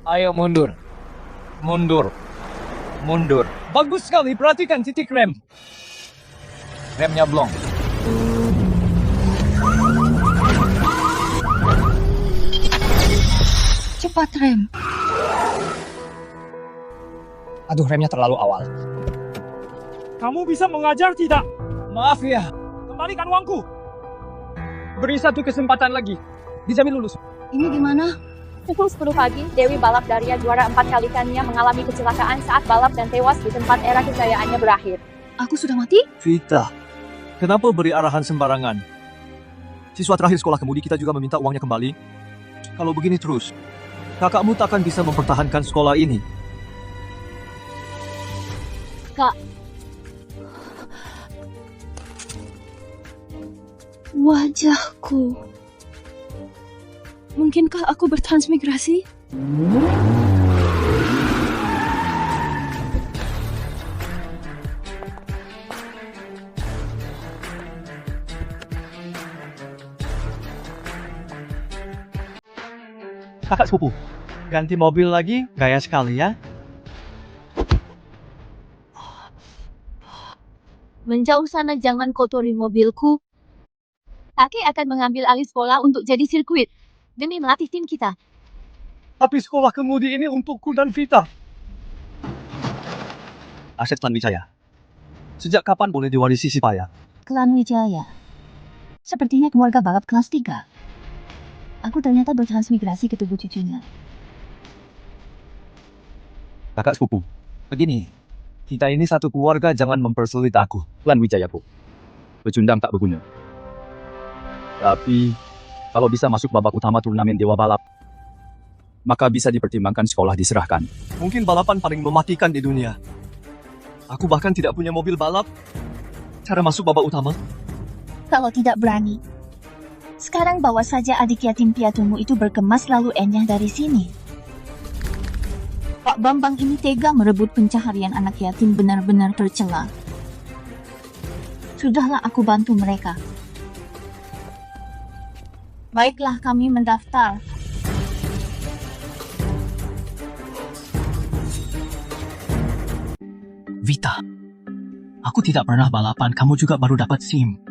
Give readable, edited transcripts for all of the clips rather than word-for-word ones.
Ayo mundur. Mundur. Mundur. Bagus sekali, perhatikan titik rem. Remnya blong. Cepat rem. Aduh, remnya terlalu awal. Kamu bisa mengajar tidak? Maaf ya, Kembalikan uangku. beri satu kesempatan lagi. Dijamin lulus. Ini gimana? Pukul 10 pagi, Dewi balap Daria juara 4 kali kannya mengalami kecelakaan saat balap dan tewas di tempat era kejayaannya berakhir. Aku sudah mati? Vita, kenapa beri arahan sembarangan? Siswa terakhir sekolah kemudi kita juga meminta uangnya kembali. Kalau begini terus, kakakmu takkan bisa mempertahankan sekolah ini. Kak, Wajahku. Mungkinkah aku bertransmigrasi? Kakak sepupu, ganti mobil lagi, gaya sekali ya. menjauh sana, jangan kotori mobilku. Kakek akan mengambil alih sekolah untuk jadi sirkuit, demi melatih tim kita. Tapi sekolah kemudi ini untukku dan Vita. Aset Klan Wijaya. Sejak kapan boleh diwarisi si Paya? Klan Wijaya. Sepertinya keluarga balap kelas 3. Aku ternyata bertransmigrasi ke tubuh cucunya. Kakak sepupu, begini. Kita ini satu keluarga, jangan mempersulit aku. Klan Wijayaku. Pecundang tak berguna. Tapi, kalau bisa masuk babak utama turnamen Dewa Balap, maka bisa dipertimbangkan sekolah diserahkan. Mungkin balapan paling mematikan di dunia. Aku bahkan tidak punya mobil balap. Cara masuk babak utama? Kalau tidak berani, sekarang bawa saja adik yatim piatumu itu berkemas lalu enyah dari sini. Pak Bambang ini tega merebut pencaharian anak yatim, benar-benar tercela. Sudahlah, aku bantu mereka. Baiklah, kami mendaftar. Vita, aku tidak pernah balapan, kamu juga baru dapat SIM.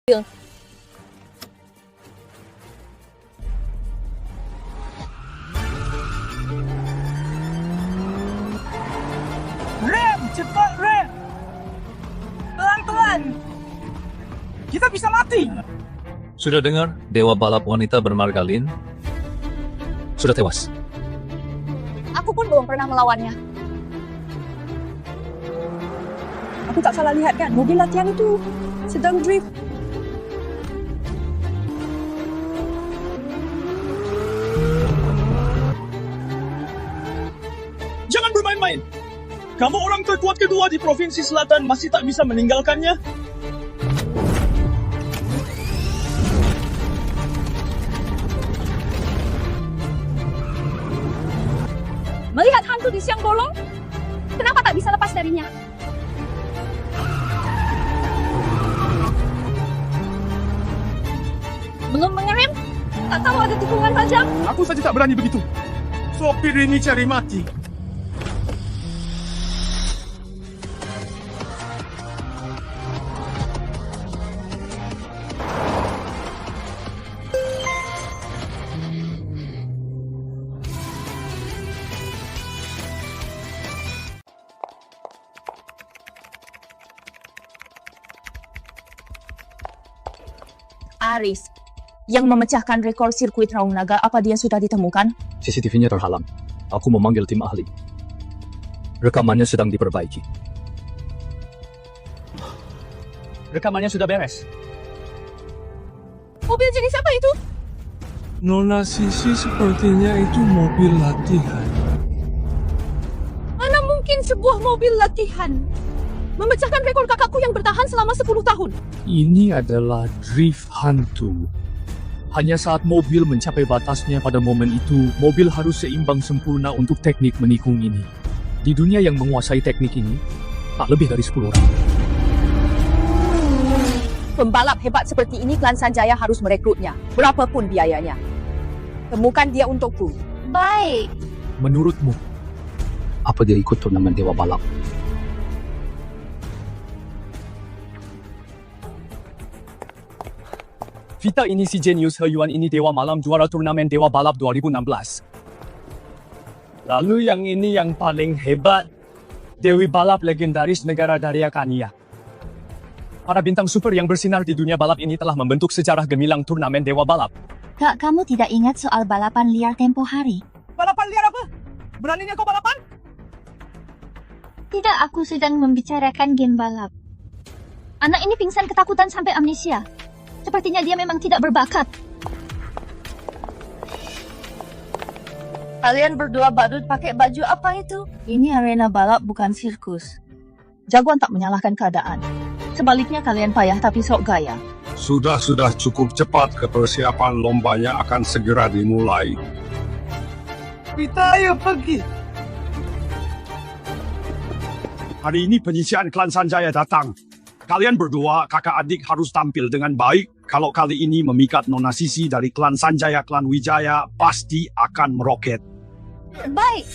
Rem! Cepat rem! Pelan-pelan! Kita bisa mati! Sudah dengar dewa balap wanita bermargalin? Sudah tewas. Aku pun belum pernah melawannya. Aku tak salah lihat kan, mobil latihan itu sedang drift. Jangan bermain-main! Kamu orang terkuat kedua di Provinsi Selatan, masih tak bisa meninggalkannya? Melihat hantu di siang bolong, kenapa tak bisa lepas darinya? Belum mengerem? Tak tahu ada tikungan tajam? Aku saja tak berani begitu. Sopir ini cari mati. Aris, yang memecahkan rekor sirkuit Raung Naga, apa dia sudah ditemukan? CCTV-nya terhalang. Aku memanggil tim ahli. Rekamannya sedang diperbaiki. Rekamannya sudah beres. Mobil jenis apa itu? Nona Sisi sepertinya itu mobil latihan. Mana mungkin sebuah mobil latihan memecahkan rekor kakakku yang bertahan selama 10 tahun. Ini adalah drift hantu. Hanya saat mobil mencapai batasnya pada momen itu, mobil harus seimbang sempurna untuk teknik menikung ini. Di dunia yang menguasai teknik ini, tak lebih dari 10 orang. Pembalap hebat seperti ini Klan Sanjaya harus merekrutnya, berapapun biayanya. Temukan dia untukku. Baik. Menurutmu, Apa dia ikut turnamen Dewa Balap? Vita ini si Genius He Yuan ini Dewa Malam juara turnamen Dewa Balap 2016. Lalu yang ini yang paling hebat, Dewi Balap legendaris negara Daria Kania. Para bintang super yang bersinar di dunia balap ini telah membentuk sejarah gemilang turnamen Dewa Balap. Kak, kamu tidak ingat soal balapan liar tempo hari? Balapan liar apa? Beraninya kau balapan? Tidak, aku sedang membicarakan game balap. Anak ini pingsan ketakutan sampai amnesia. Sepertinya dia memang tidak berbakat. Kalian berdua badut pakai baju apa itu? Ini arena balap bukan sirkus. Jagoan tak menyalahkan keadaan. Sebaliknya kalian payah tapi sok gaya. Sudah cukup cepat, kepersiapan lombanya akan segera dimulai. kita ayo pergi. Hari ini penyisian Klan Sanjaya datang. Kalian berdua, kakak adik harus tampil dengan baik. Kalau kali ini memikat Nona Sisi dari Klan Sanjaya, Klan Wijaya, pasti akan meroket. Baik.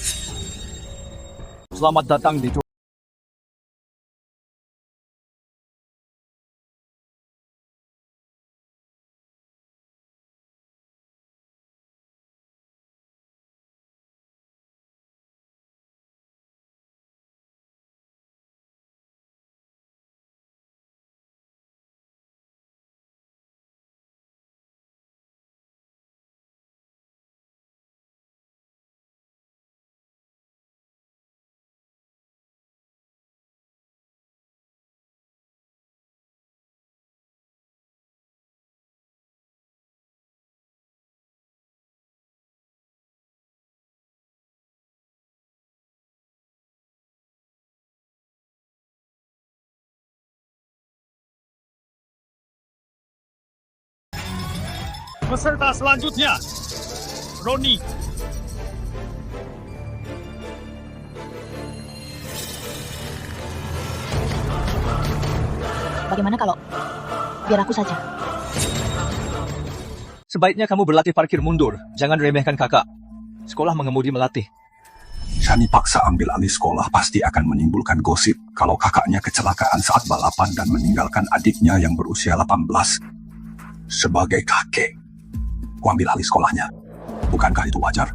Selamat datang di Peserta selanjutnya, Roni. Bagaimana kalau biar aku saja? Sebaiknya kamu berlatih parkir mundur. Jangan remehkan kakak. Sekolah mengemudi melatih. Shani paksa ambil alih sekolah pasti akan menimbulkan gosip kalau kakaknya kecelakaan saat balapan dan meninggalkan adiknya yang berusia 18. Sebagai kakek, ku ambil alih sekolahnya. Bukankah itu wajar?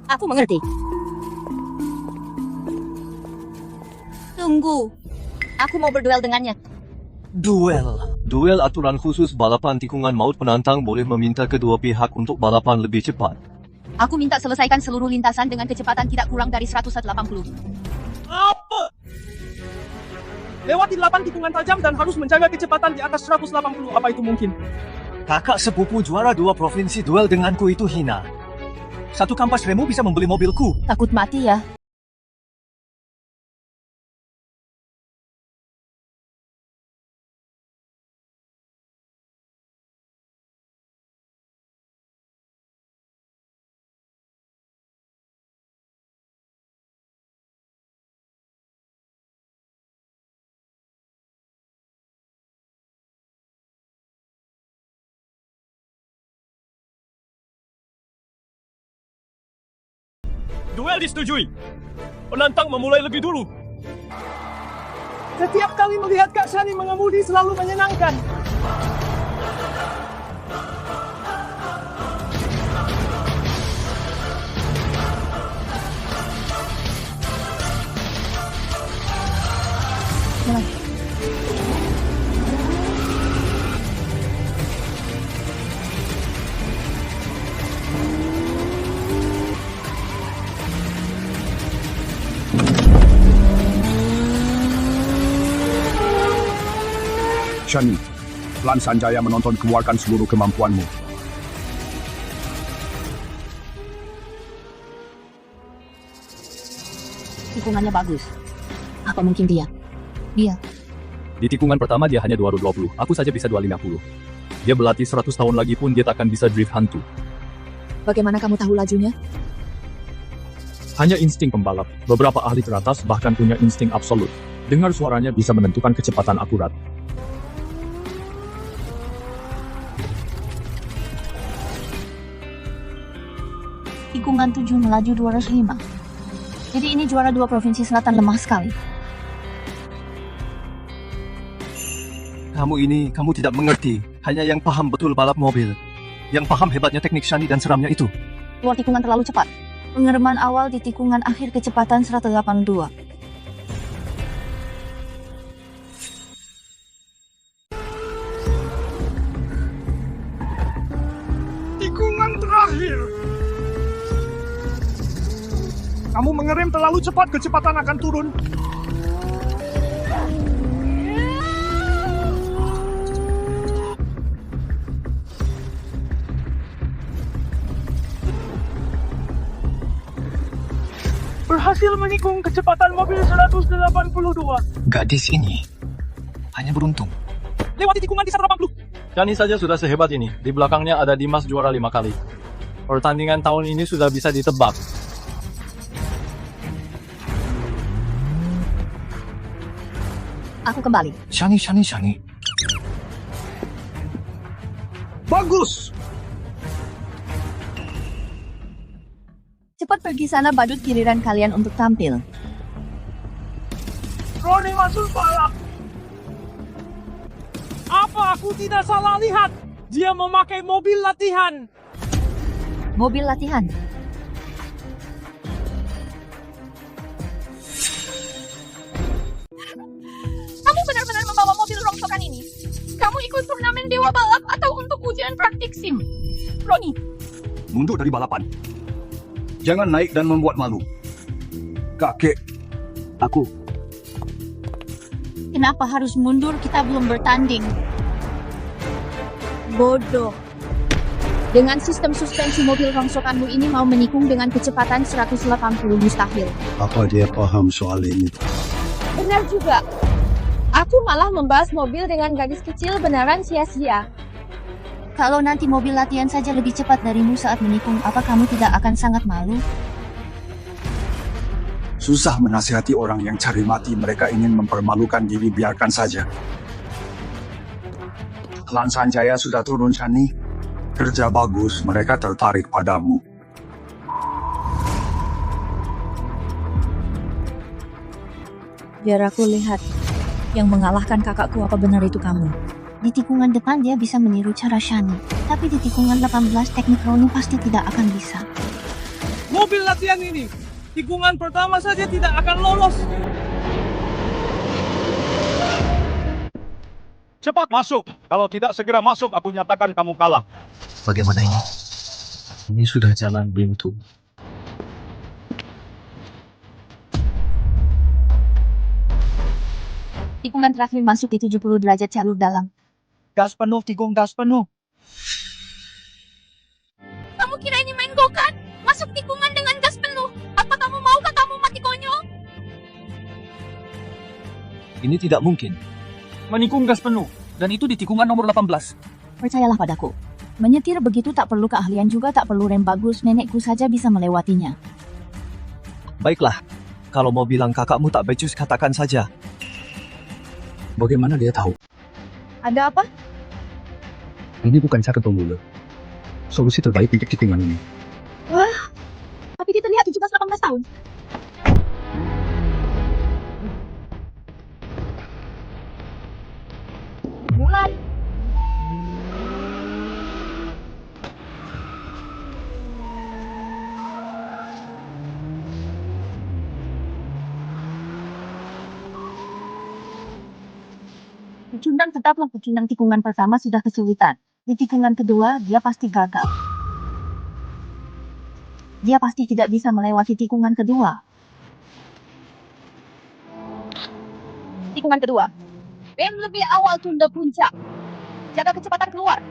Aku mengerti. Tunggu. Aku mau berduel dengannya. Duel aturan khusus balapan tikungan maut. Penantang boleh meminta kedua pihak untuk balapan lebih cepat. Aku minta selesaikan seluruh lintasan dengan kecepatan tidak kurang dari 180. Apa? Lewati 8 tikungan tajam dan harus menjaga kecepatan di atas 180. Apa itu mungkin? Kakak sepupu juara 2 provinsi duel denganku itu hina. Satu kampas remo bisa membeli mobilku. Takut mati ya? Duel disetujui. Penantang memulai lebih dulu. Setiap kali melihat Kak Shani mengemudi selalu menyenangkan. Shani, Klan Sanjaya menonton keluarkan seluruh kemampuanmu. Tikungannya bagus. Apa mungkin dia? Dia. Di tikungan pertama dia hanya 220, aku saja bisa 250. Dia berlatih 100 tahun lagi pun dia takkan bisa drift hantu. Bagaimana kamu tahu lajunya? Hanya insting pembalap. Beberapa ahli teratas bahkan punya insting absolut. Dengar suaranya bisa menentukan kecepatan akurat. Tikungan 7 melaju 205. Jadi ini juara 2 Provinsi Selatan lemah sekali. Kamu tidak mengerti. Hanya yang paham betul balap mobil. Yang paham hebatnya teknik Shani dan seramnya itu. Keluar tikungan terlalu cepat. Pengereman awal di tikungan akhir kecepatan 182. Tikungan terakhir. Kamu mengerem terlalu cepat, kecepatan akan turun. Berhasil menikung kecepatan mobil 182. Gadis ini hanya beruntung. Lewati tikungan di 180. Shani saja sudah sehebat ini. Di belakangnya ada Dimas juara 5 kali. Pertandingan tahun ini sudah bisa ditebak. Aku kembali. Shani. Bagus. Cepat pergi sana badut, giliran kalian untuk tampil. Roni masuk balap. Apa aku tidak salah lihat? Dia memakai mobil latihan. Mobil latihan. Kamu benar-benar membawa mobil rongsokan ini. Kamu ikut turnamen Dewa Balap atau untuk ujian praktik SIM? Roni, Mundur dari balapan. Jangan naik dan membuat malu. Kakek, aku. Kenapa harus mundur? Kita belum bertanding. Bodoh. Dengan sistem suspensi mobil rongsokanmu ini mau menikung dengan kecepatan 180 mustahil. Apa dia paham soal ini? Benar juga. Aku malah membahas mobil dengan gadis kecil beneran sia-sia. Kalau nanti mobil latihan saja lebih cepat darimu saat menikung, apa kamu tidak akan sangat malu? Susah menasihati orang yang cari mati. Mereka ingin mempermalukan diri, biarkan saja. Klan Sanjaya sudah turun, Shani. Kerja bagus, mereka tertarik padamu. Biar aku lihat. Yang mengalahkan kakakku, apa benar itu kamu? Di tikungan depan dia bisa meniru cara Shani. Tapi di tikungan 18 teknik Roni pasti tidak akan bisa. Mobil latihan ini, tikungan pertama saja tidak akan lolos. Cepat masuk. Kalau tidak segera masuk, aku nyatakan kamu kalah. Bagaimana ini? Ini sudah jalan buntu. Tikungan terakhir masuk di 70 derajat jalur dalam. Gas penuh, tikung gas penuh. kamu kira ini main go-kart? Masuk tikungan dengan gas penuh. Apa kamu mau katamu mati konyol? Ini tidak mungkin. Menikung gas penuh. Dan itu di tikungan nomor 18. Percayalah padaku. Menyetir begitu tak perlu keahlian juga, tak perlu rem bagus. Nenekku saja bisa melewatinya. Baiklah. Kalau mau bilang kakakmu tak becus, katakan saja. Bagaimana dia tahu? Ada apa? Ini bukan cara pemula. Solusi terbaik untuk tikungan ini. Tapi dia terlihat 17-18 tahun. Mulai. Pecundang tetaplah pecundang. Tikungan pertama sudah kesulitan. Di tikungan kedua, dia pasti gagal. Dia pasti tidak bisa melewati tikungan kedua. Tikungan kedua. Bem lebih awal tunda puncak. Jaga kecepatan keluar.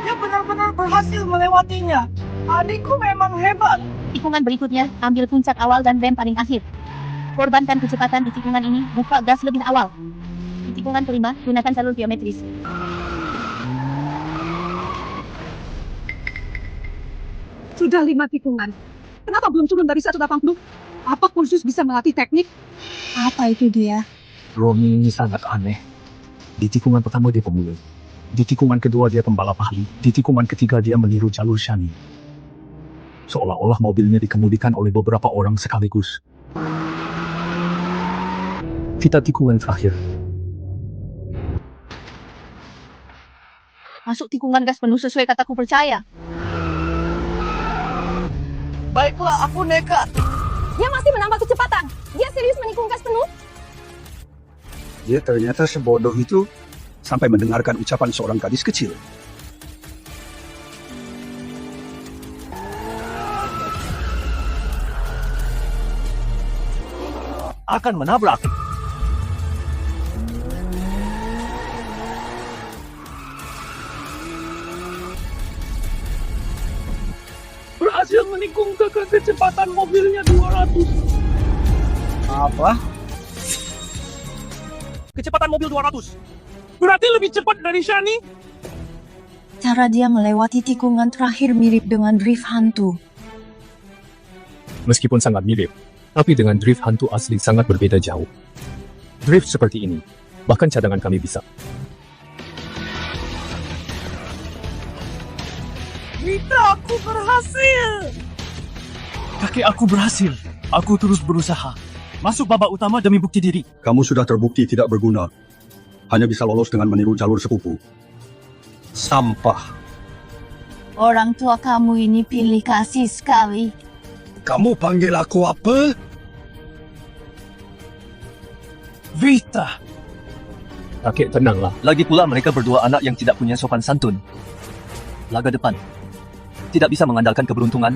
Dia benar-benar berhasil melewatinya. Adikku memang hebat. Tikungan berikutnya, ambil puncak awal dan rem paling akhir. Korbankan kecepatan di tikungan ini, buka gas lebih awal. Di tikungan kelima, gunakan jalur biometris. Sudah 5 tikungan. Kenapa belum turun dari 180? Apa kursus bisa melatih teknik? Apa itu dia? Roni ini sangat aneh. Di tikungan pertama dia pemula. Di tikungan kedua dia pembalap ahli. Di tikungan ketiga dia meniru jalur Shani. Seolah-olah mobilnya dikemudikan oleh beberapa orang sekaligus. Kita tikungan terakhir. Masuk tikungan gas penuh sesuai kataku percaya. Baiklah, aku nekat. Dia masih menambah kecepatan. Dia serius menikung gas penuh. Dia ternyata sebodoh itu sampai mendengarkan ucapan seorang gadis kecil. Akan menabrak. Berhasil menikung ke kecepatan mobilnya 200. Apa? Kecepatan mobil 200. Berarti lebih cepat dari Shani? Cara dia melewati tikungan terakhir mirip dengan drift hantu. Meskipun sangat mirip, tapi dengan drift hantu asli sangat berbeda jauh. Drift seperti ini, bahkan cadangan kami bisa. Rita, aku berhasil. Kakek aku berhasil. Aku terus berusaha. Masuk babak utama demi bukti diri. Kamu sudah terbukti tidak berguna. Hanya bisa lolos dengan meniru jalur sepupu. Sampah. Orang tua kamu ini pilih kasih sekali. Kamu panggil aku apa? Vita. Kakek tenanglah. Lagi pula mereka berdua anak yang tidak punya sopan santun. Laga depan. Tidak bisa mengandalkan keberuntungan.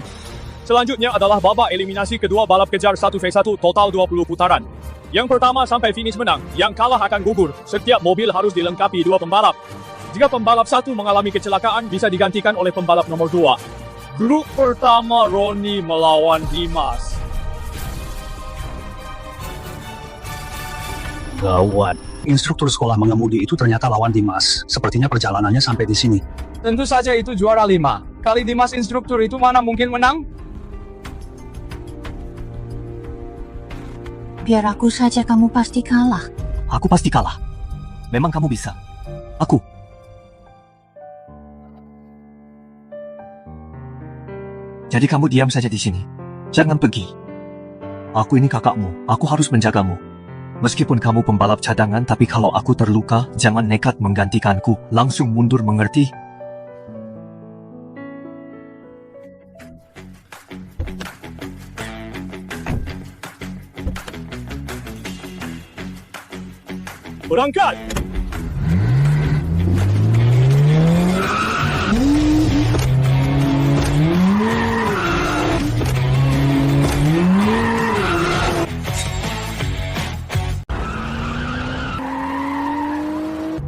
Selanjutnya adalah babak eliminasi kedua balap kejar 1v1 total 20 putaran. Yang pertama sampai finish menang, yang kalah akan gugur. Setiap mobil harus dilengkapi 2 pembalap. Jika pembalap 1 mengalami kecelakaan, bisa digantikan oleh pembalap nomor 2. Grup pertama Roni melawan Dimas. Gawat. Instruktur sekolah mengemudi itu ternyata lawan Dimas. Sepertinya perjalanannya sampai di sini. Tentu saja itu juara 5. Kali Dimas instruktur itu mana mungkin menang? Biar aku saja, kamu pasti kalah. Aku pasti kalah. Memang kamu bisa. Aku. Jadi kamu diam saja di sini. Jangan pergi. Aku ini kakakmu. Aku harus menjagamu. Meskipun kamu pembalap cadangan, tapi kalau aku terluka, jangan nekat menggantikanku. Langsung mundur, mengerti? Berangkat!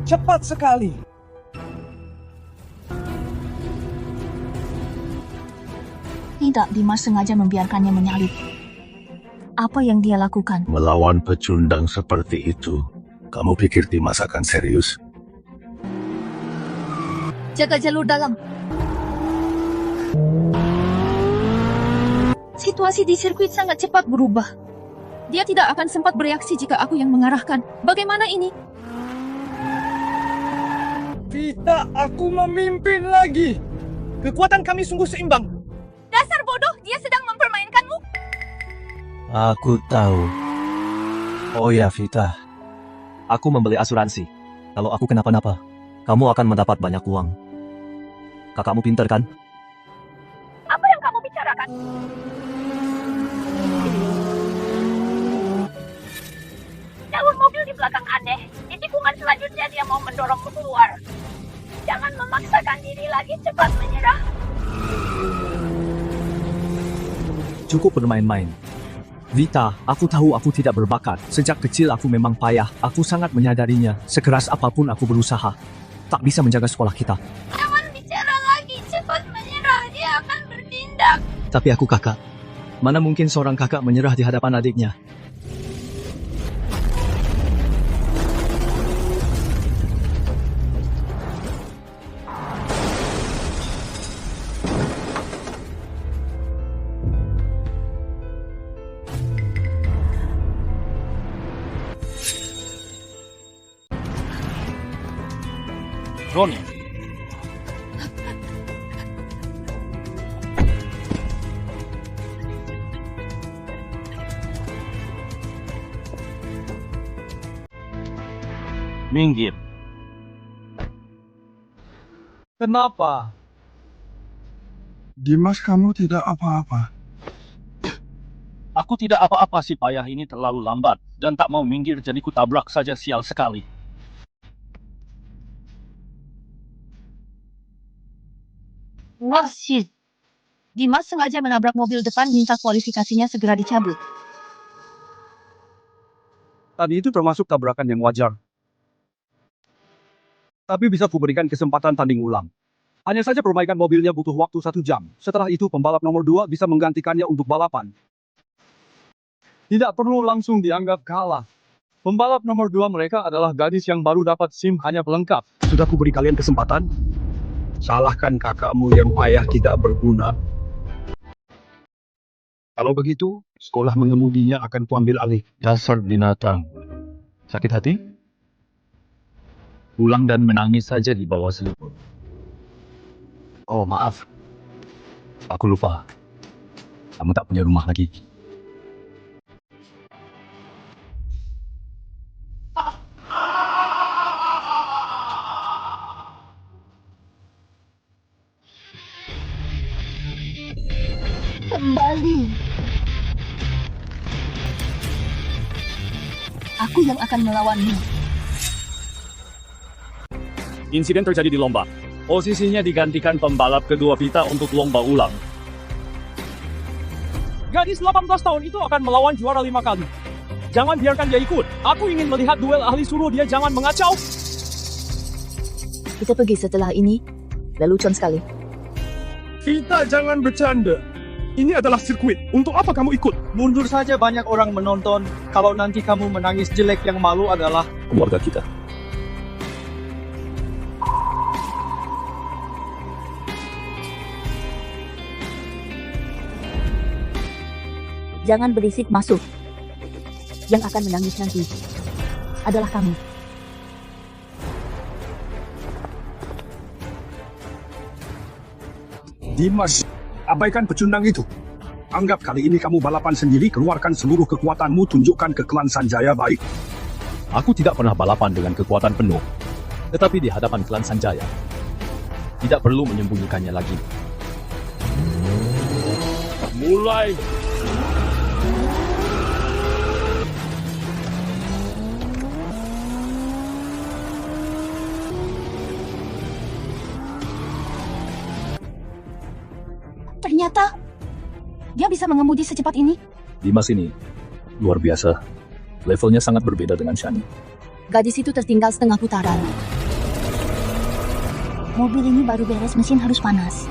Cepat sekali. Tidak, Dimas sengaja membiarkannya menyalip. Apa yang dia lakukan? Melawan pecundang seperti itu. Kamu pikir Dimas akan serius? Jaga jalur dalam. Situasi di sirkuit sangat cepat berubah. Dia tidak akan sempat bereaksi jika aku yang mengarahkan. Bagaimana ini? Vita, aku memimpin lagi. Kekuatan kami sungguh seimbang. Dasar bodoh, dia sedang mempermainkanmu. Aku tahu. Oh ya, Vita. Aku membeli asuransi. Kalau aku kenapa-napa, kamu akan mendapat banyak uang. Kakakmu pintar kan? Apa yang kamu bicarakan? Jalur mobil di belakang aneh. Di tikungan selanjutnya dia mau mendorongmu keluar. Jangan memaksakan diri lagi, cepat menyerah. Cukup bermain-main. Vita, aku tahu aku tidak berbakat. Sejak kecil aku memang payah. Aku sangat menyadarinya. Sekeras apapun aku berusaha, tak bisa menjaga sekolah kita. Jangan bicara lagi, cepat menyerah, dia akan bertindak. Tapi aku kakak. Mana mungkin seorang kakak menyerah di hadapan adiknya? Roni, minggir. Kenapa? Dimas, kamu tidak apa-apa. Aku tidak apa-apa, si payah ini terlalu lambat dan tak mau minggir, jadi kutabrak saja, sial sekali. Wah, shit. Dimas sengaja menabrak mobil depan, minta kualifikasinya segera dicabut. Tadi itu termasuk tabrakan yang wajar. Tapi bisa kuberikan kesempatan tanding ulang. Hanya saja perbaikan mobilnya butuh waktu 1 jam. Setelah itu pembalap nomor 2 bisa menggantikannya untuk balapan. Tidak perlu langsung dianggap kalah. Pembalap nomor 2 mereka adalah gadis yang baru dapat SIM hanya pelengkap. Sudah kuberi kalian kesempatan. Salahkan kakakmu yang payah tidak berguna. Kalau begitu, sekolah mengemudinya akan kuambil alih. Dasar binatang. Sakit hati? Pulang dan menangis saja di bawah selimut. Oh, maaf. Aku lupa. Kamu tak punya rumah lagi. Kembali. Aku yang akan melawanmu. Insiden terjadi di lomba. Posisinya digantikan pembalap kedua Vita untuk lomba ulang. Gadis 18 tahun itu akan melawan juara 5 kali. Jangan biarkan dia ikut. Aku ingin melihat duel ahli, suruh dia jangan mengacau. Kita pergi setelah ini. Lelucon sekali. Vita, jangan bercanda. Ini adalah sirkuit. Untuk apa kamu ikut? Mundur saja, banyak orang menonton. Kalau nanti kamu menangis jelek, yang malu adalah Keluarga kita. Jangan berisik, masuk. Yang akan menangis nanti adalah kamu. Dimas, abaikan pecundang itu. Anggap kali ini kamu balapan sendiri, keluarkan seluruh kekuatanmu, tunjukkan ke klan Sanjaya baik. aku tidak pernah balapan dengan kekuatan penuh. Tetapi di hadapan klan Sanjaya, tidak perlu menyembunyikannya lagi. Mulai. Ternyata dia bisa mengemudi secepat ini. Dimas ini luar biasa. Levelnya sangat berbeda dengan Shani. Gadis itu tertinggal setengah putaran. Mobil ini baru beres, mesin harus panas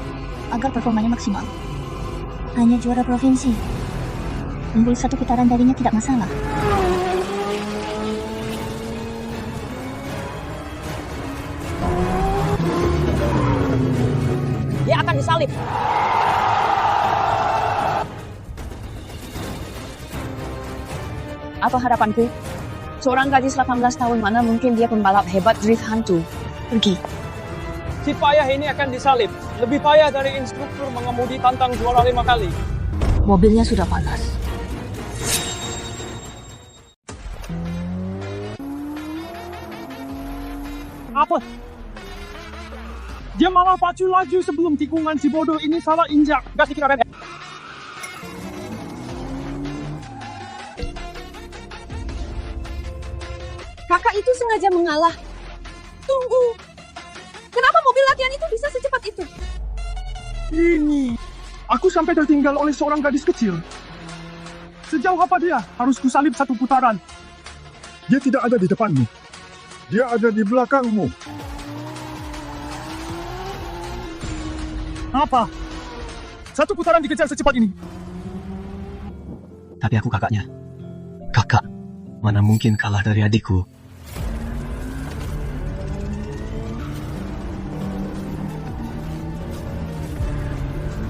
agar performanya maksimal. Hanya juara provinsi. Unggul 1 putaran darinya tidak masalah. Dia akan disalib. Apa harapanku? Seorang gadis 18 tahun, mana mungkin dia pembalap hebat drift hantu. Pergi. Si payah ini akan disalib. Lebih payah dari instruktur mengemudi tantang juara 5 kali. Mobilnya sudah panas. Apa? Dia malah pacu laju sebelum tikungan, si bodoh ini salah injak. Gas dikit Ren. Kakak itu sengaja mengalah. Tunggu. Kenapa mobil latihan itu bisa secepat itu? Ini. Aku sampai tertinggal oleh seorang gadis kecil. Sejauh apa dia? Harus kusalib 1 putaran. Dia tidak ada di depanmu. Dia ada di belakangmu. Apa? 1 putaran dikejar secepat ini. Tapi aku kakaknya. Kakak, mana mungkin kalah dari adikku?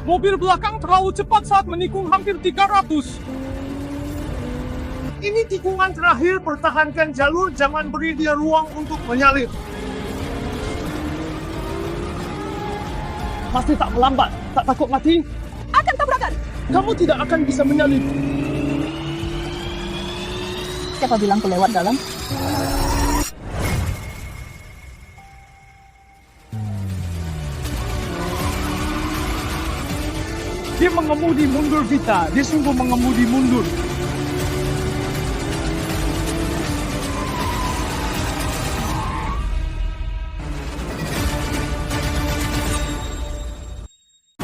Mobil belakang terlalu cepat saat menikung hampir 300. Ini tikungan terakhir, pertahankan jalur, jangan beri dia ruang untuk menyalip. Pasti tak melambat, tak takut mati? Akan tabrakan. Kamu tidak akan bisa menyalip. Siapa bilang ku lewat dalam? Dia mengemudi mundur, Vita. Dia sungguh mengemudi mundur.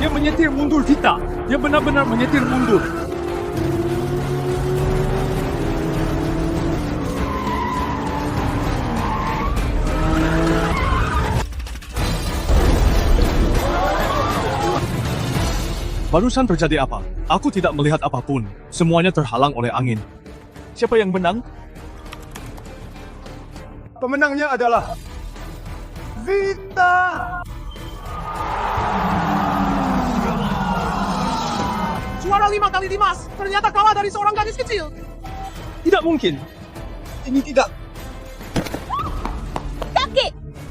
Dia menyetir mundur, Vita. Dia benar-benar menyetir mundur. Barusan terjadi apa? Aku tidak melihat apapun. Semuanya terhalang oleh angin. Siapa yang menang? Pemenangnya adalah Vita! Suara 5 kali Dimas. Ternyata kalah dari seorang gadis kecil. Tidak mungkin. ini tidak.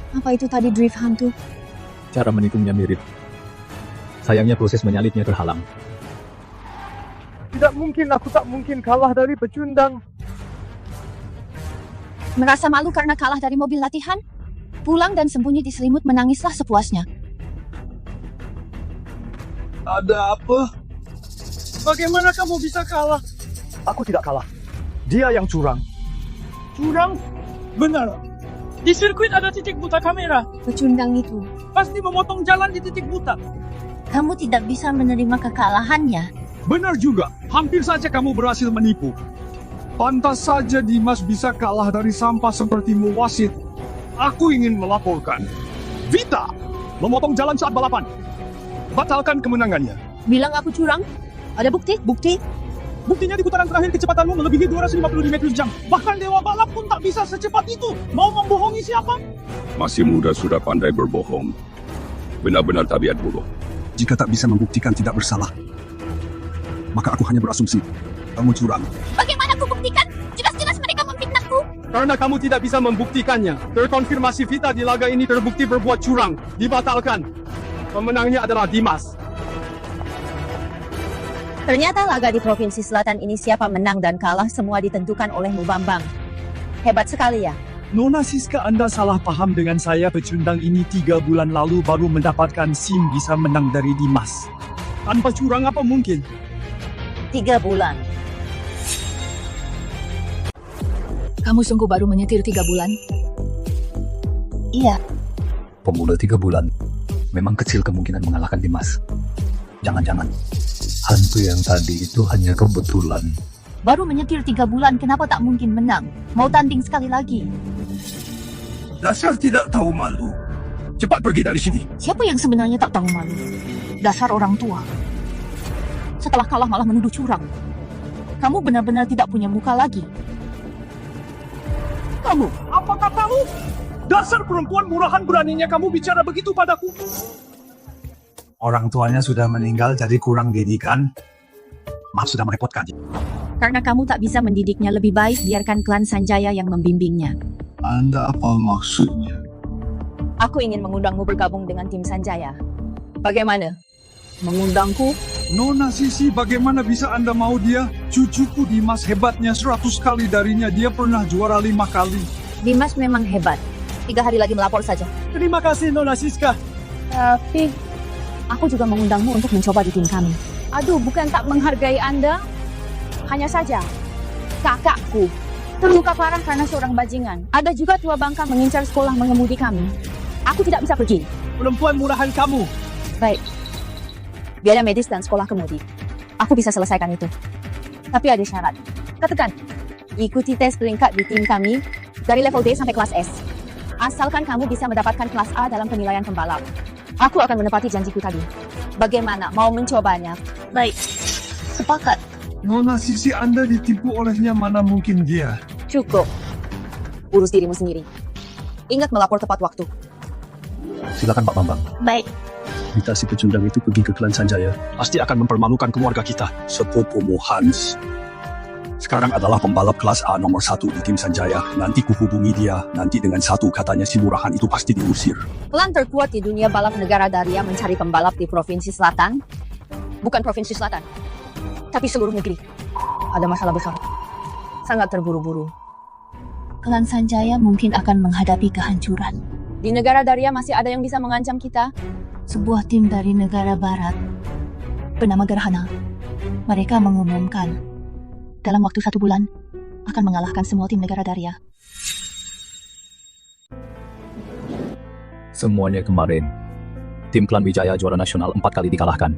Apa itu tadi drift hantu? Cara menikungnya mirip. Sayangnya proses menyalipnya terhalang. Tidak mungkin, aku tak mungkin kalah dari pecundang. Merasa malu karena kalah dari mobil latihan? Pulang dan sembunyi di selimut menangislah sepuasnya. Ada apa? Bagaimana kamu bisa kalah? Aku tidak kalah. Dia yang curang. Curang? Benar. Di sirkuit ada titik buta kamera. Pecundang itu, Pasti memotong jalan di titik buta. kamu tidak bisa menerima kekalahannya. Benar juga, hampir saja kamu berhasil menipu. Pantas saja Dimas bisa kalah dari sampah sepertimu, wasit. Aku ingin melaporkan. Vita memotong jalan saat balapan. Batalkan kemenangannya. Bilang aku curang? Ada bukti? Bukti? Buktinya di putaran terakhir kecepatanmu melebihi 250 km/jam. Bahkan Dewa Balap pun tak bisa secepat itu. Mau membohongi siapa? Masih muda sudah pandai berbohong. Benar-benar tabiat buruk. Jika tak bisa membuktikan tidak bersalah, maka aku hanya berasumsi kamu curang. Bagaimana aku buktikan? Jelas-jelas mereka memfitnahku. Karena kamu tidak bisa membuktikannya. Terkonfirmasi Vita di laga ini terbukti berbuat curang. Dibatalkan. Pemenangnya adalah Dimas. Ternyata laga di Provinsi Selatan ini siapa menang dan kalah semua ditentukan oleh Mubambang. Hebat sekali ya. Nona Siska, Anda salah paham dengan saya. Pecundang ini 3 bulan lalu baru mendapatkan SIM bisa menang dari Dimas. Tanpa curang apa mungkin? 3 bulan. Kamu sungguh baru menyetir 3 bulan? Iya. Pemula 3 bulan. Memang kecil kemungkinan mengalahkan Dimas. Jangan-jangan hantu yang tadi itu hanya kebetulan. Baru menyetir 3 bulan, kenapa tak mungkin menang? Mau tanding sekali lagi? Dasar tidak tahu malu. Cepat pergi dari sini. Siapa yang sebenarnya tak tahu malu? Dasar orang tua. Setelah kalah malah menuduh curang. Kamu benar-benar tidak punya muka lagi. Kamu, apakah kamu? Dasar perempuan murahan, beraninya kamu bicara begitu padaku. Orang tuanya sudah meninggal jadi kurang didikan. Maaf sudah merepotkan. Karena kamu tak bisa mendidiknya lebih baik, biarkan klan Sanjaya yang membimbingnya. Anda apa maksudnya? Aku ingin mengundangmu bergabung dengan tim Sanjaya. Bagaimana? Mengundangku? Nona Sisi, bagaimana bisa Anda mau dia? Cucuku Dimas hebatnya 100 kali darinya. Dia pernah juara 5 kali. Dimas memang hebat. 3 hari lagi melapor saja. Terima kasih, Nona Siska. Tapi aku juga mengundangmu untuk mencoba di tim kami. Aduh, bukan tak menghargai Anda. Hanya saja, kakakku terluka parah karena seorang bajingan. Ada juga tua bangka mengincar sekolah mengemudi kami. Aku tidak bisa pergi. Perempuan murahan kamu. Baik. Biaya medis dan sekolah kemudi. Aku bisa selesaikan itu. Tapi ada syarat. Katakan, ikuti tes peringkat di tim kami dari level D sampai kelas S. Asalkan kamu bisa mendapatkan kelas A dalam penilaian pembalap. Aku akan menepati janjiku tadi. Bagaimana? Mau mencobanya? Baik, sepakat. Nona, sisi Anda ditipu olehnya, mana mungkin dia. Cukup. Urus dirimu sendiri. Ingat melapor tepat waktu. Silakan Pak Bambang. Baik, Vita si pecundang itu pergi ke klan Sanjaya. Pasti akan mempermalukan keluarga kita. Sepupumu Hans. Sekarang adalah pembalap kelas A nomor 1 di tim Sanjaya. Nanti kuhubungi dia. Nanti dengan satu katanya si murahan itu pasti diusir. Klan terkuat di dunia balap negara Daria mencari pembalap di Provinsi Selatan. Bukan Provinsi Selatan, tapi seluruh negeri. Ada masalah besar. Sangat terburu-buru. klan Sanjaya mungkin akan menghadapi kehancuran. Di negara Daria masih ada yang bisa mengancam kita. Sebuah tim dari negara barat bernama Gerhana. Mereka mengumumkan dalam waktu 1 bulan akan mengalahkan semua tim negara Daria. Semuanya kemarin, tim klan Wijaya juara nasional 4 kali dikalahkan.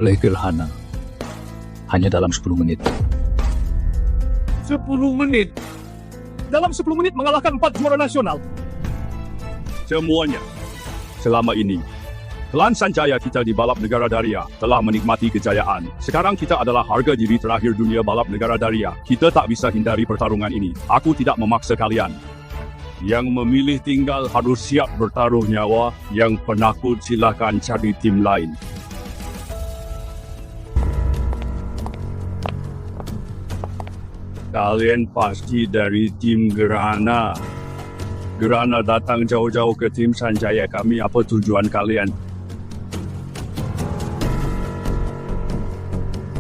Oleh Gerhana. Hanya dalam 10 menit. 10 menit? Dalam 10 menit mengalahkan 4 juara nasional. Semuanya. Selama ini, klan Sanjaya kita di balap negara Daria telah menikmati kejayaan. Sekarang kita adalah harga diri terakhir dunia balap negara Daria. Kita tak bisa hindari pertarungan ini. Aku tidak memaksa kalian. Yang memilih tinggal harus siap bertaruh nyawa. Yang penakut silakan cari tim lain. Kalian pasti dari tim Gerhana. Gerhana datang jauh-jauh ke tim Sanjaya kami. Apa tujuan kalian?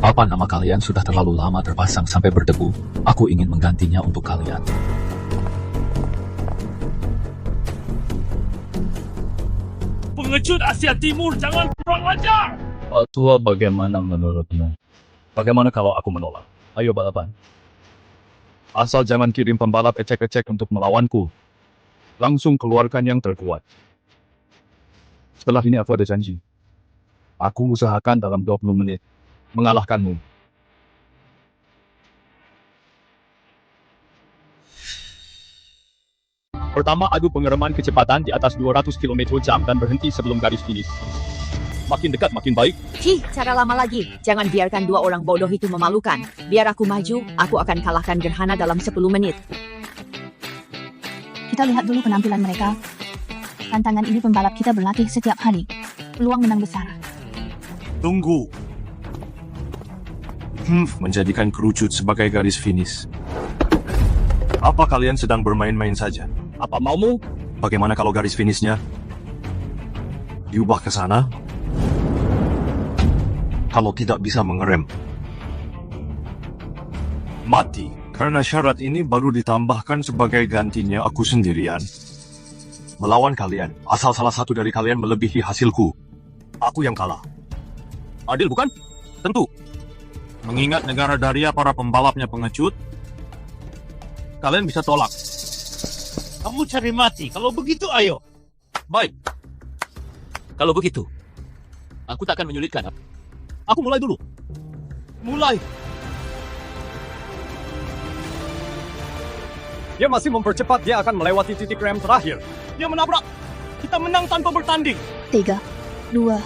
Papan nama kalian sudah terlalu lama terpasang sampai berdebu. Aku ingin menggantinya untuk kalian. Pengecut Asia Timur, jangan kurang ajar! Pak Tua, bagaimana menurutmu? Bagaimana kalau aku menolak? Ayo balapan. Asal jangan kirim pembalap ecek-ecek untuk melawanku. Langsung keluarkan yang terkuat. Setelah ini aku ada janji. Aku usahakan dalam 20 menit mengalahkanmu. Pertama, adu pengereman kecepatan di atas 200 km/jam dan berhenti sebelum garis finish. Makin dekat makin baik. Cara lama lagi. Jangan biarkan 2 orang bodoh itu memalukan. Biar aku maju, aku akan kalahkan Gerhana dalam 10 menit. Kita lihat dulu penampilan mereka. Tantangan ini pembalap kita berlatih setiap hari. Peluang menang besar. Tunggu. Menjadikan kerucut sebagai garis finish. Apa kalian sedang bermain-main saja? Apa maumu? Bagaimana kalau garis finishnya diubah ke sana? Kalau tidak bisa mengerem, mati. Karena syarat ini baru ditambahkan sebagai gantinya aku sendirian melawan kalian. Asal salah satu dari kalian melebihi hasilku, aku yang kalah. Adil bukan? Tentu. Mengingat negara Daria para pembalapnya pengecut, Kalian bisa tolak. Kamu cari mati. Kalau begitu, ayo. Baik. Kalau begitu, aku tak akan menyulitkan. Aku mulai dulu. Mulai. Dia masih mempercepat, dia akan melewati titik rem terakhir. Dia menabrak. Kita menang tanpa bertanding. 3, 2,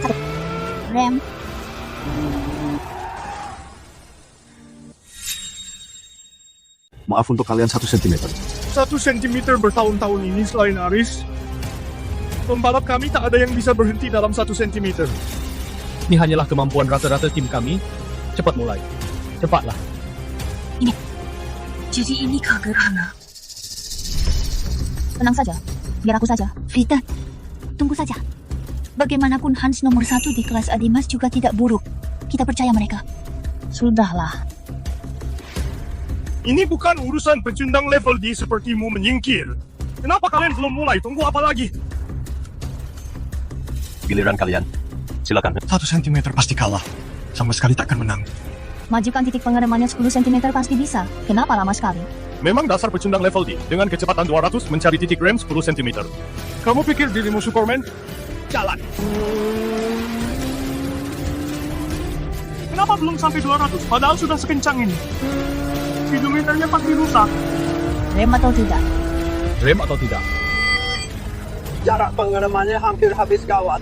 1. Rem. maaf untuk kalian 1 cm. 1 cm bertahun-tahun ini selain Aris, pembalap kami tak ada yang bisa berhenti dalam 1 cm. Ini hanyalah kemampuan rata-rata tim kami. Cepat mulai. Cepatlah. Jadi ini Kak Gerhana. Tenang saja. Biar aku saja. Vita, tunggu saja. Bagaimanapun Hans nomor 1 di kelas Adimas juga tidak buruk. Kita percaya mereka. Sudahlah. Ini bukan urusan pecundang level D sepertimu menyingkir. Kenapa kalian belum mulai? Tunggu apa lagi? Giliran kalian. Silakan. 1 cm pasti kalah. Sama sekali takkan menang. Majukan titik pengeremannya 10 cm pasti bisa. Kenapa lama sekali? Memang dasar pecundang level D. Dengan kecepatan 200 mencari titik rem 10 cm. Kamu pikir dirimu Superman? Jalan. Kenapa Kenapa belum sampai 200? Padahal sudah sekencang ini. Speedometernya pasti rusak. Rem atau tidak? Rem atau tidak? Jarak pengeremannya hampir habis kawat.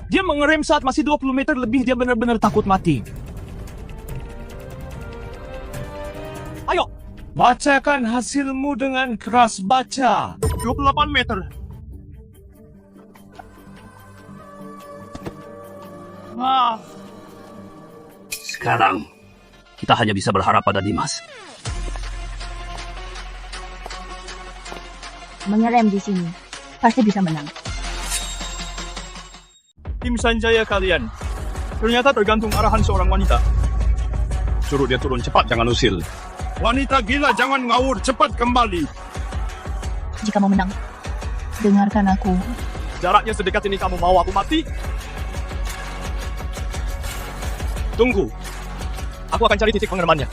Dia mengerem saat masih 20 meter lebih, dia benar-benar takut mati. Ayo, bacakan hasilmu dengan keras baca. 28 meter. Sekarang, kita hanya bisa berharap pada Dimas. Mengerem di sini. Pasti bisa menang. Tim Sanjaya kalian. Ternyata tergantung arahan seorang wanita. Suruh dia turun cepat, jangan usil. Wanita gila, jangan ngawur, cepat kembali. Jika mau menang, dengarkan aku. Jaraknya sedekat ini kamu mau aku mati? Tunggu. Aku akan cari titik pengeremannya.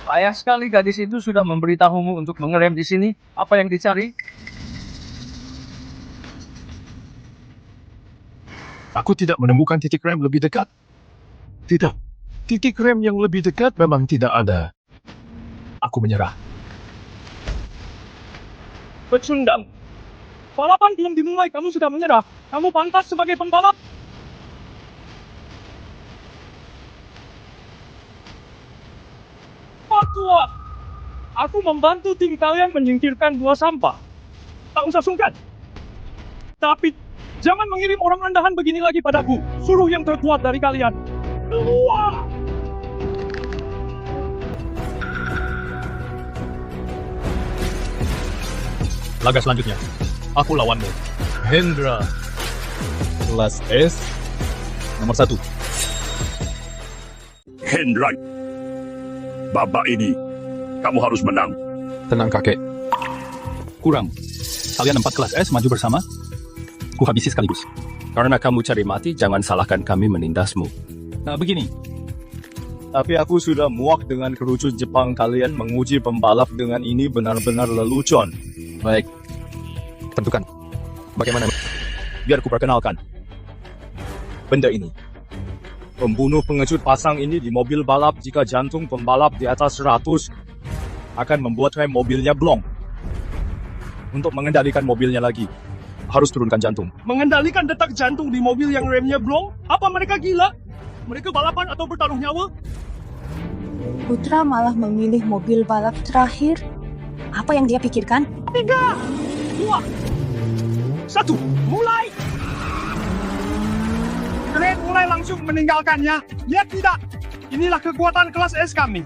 Payah sekali gadis itu sudah memberitahumu untuk mengerem di sini. Apa yang dicari? Aku tidak menemukan titik rem lebih dekat. Tidak. Titik rem yang lebih dekat memang tidak ada. Aku menyerah. Pecundang. Balapan belum dimulai, kamu sudah menyerah. Kamu pantas sebagai pembalap. Tua. Aku membantu tim kalian menyingkirkan dua sampah. Tak usah sungkan. Tapi jangan mengirim orang rendahan begini lagi padaku. Suruh yang terkuat dari kalian. Keluar! Laga selanjutnya, aku lawanmu. Hendra. Kelas S. Nomor 1. Hendra, babak ini, kamu harus menang. Tenang kakek. Kurang. Kalian 4 kelas S maju bersama. Ku habisi sekaligus. Karena kamu cari mati, jangan salahkan kami menindasmu. Nah begini, Tapi aku sudah muak dengan kerucut Jepang kalian menguji pembalap dengan ini benar-benar lelucon. baik. Tentukan. Bagaimana? Biar ku perkenalkan. Benda ini. Pembunuh pengecut pasang ini di mobil balap jika jantung pembalap di atas 100 akan membuat rem mobilnya blong. Untuk mengendalikan mobilnya lagi, harus turunkan jantung. Mengendalikan detak jantung di mobil yang remnya blong? Apa mereka gila? Mereka balapan atau bertaruh nyawa? Putra malah memilih mobil balap terakhir. Apa yang dia pikirkan? 3, 2, 1, mulai! Kalian mulai langsung meninggalkannya. Ya tidak. Inilah kekuatan kelas S kami.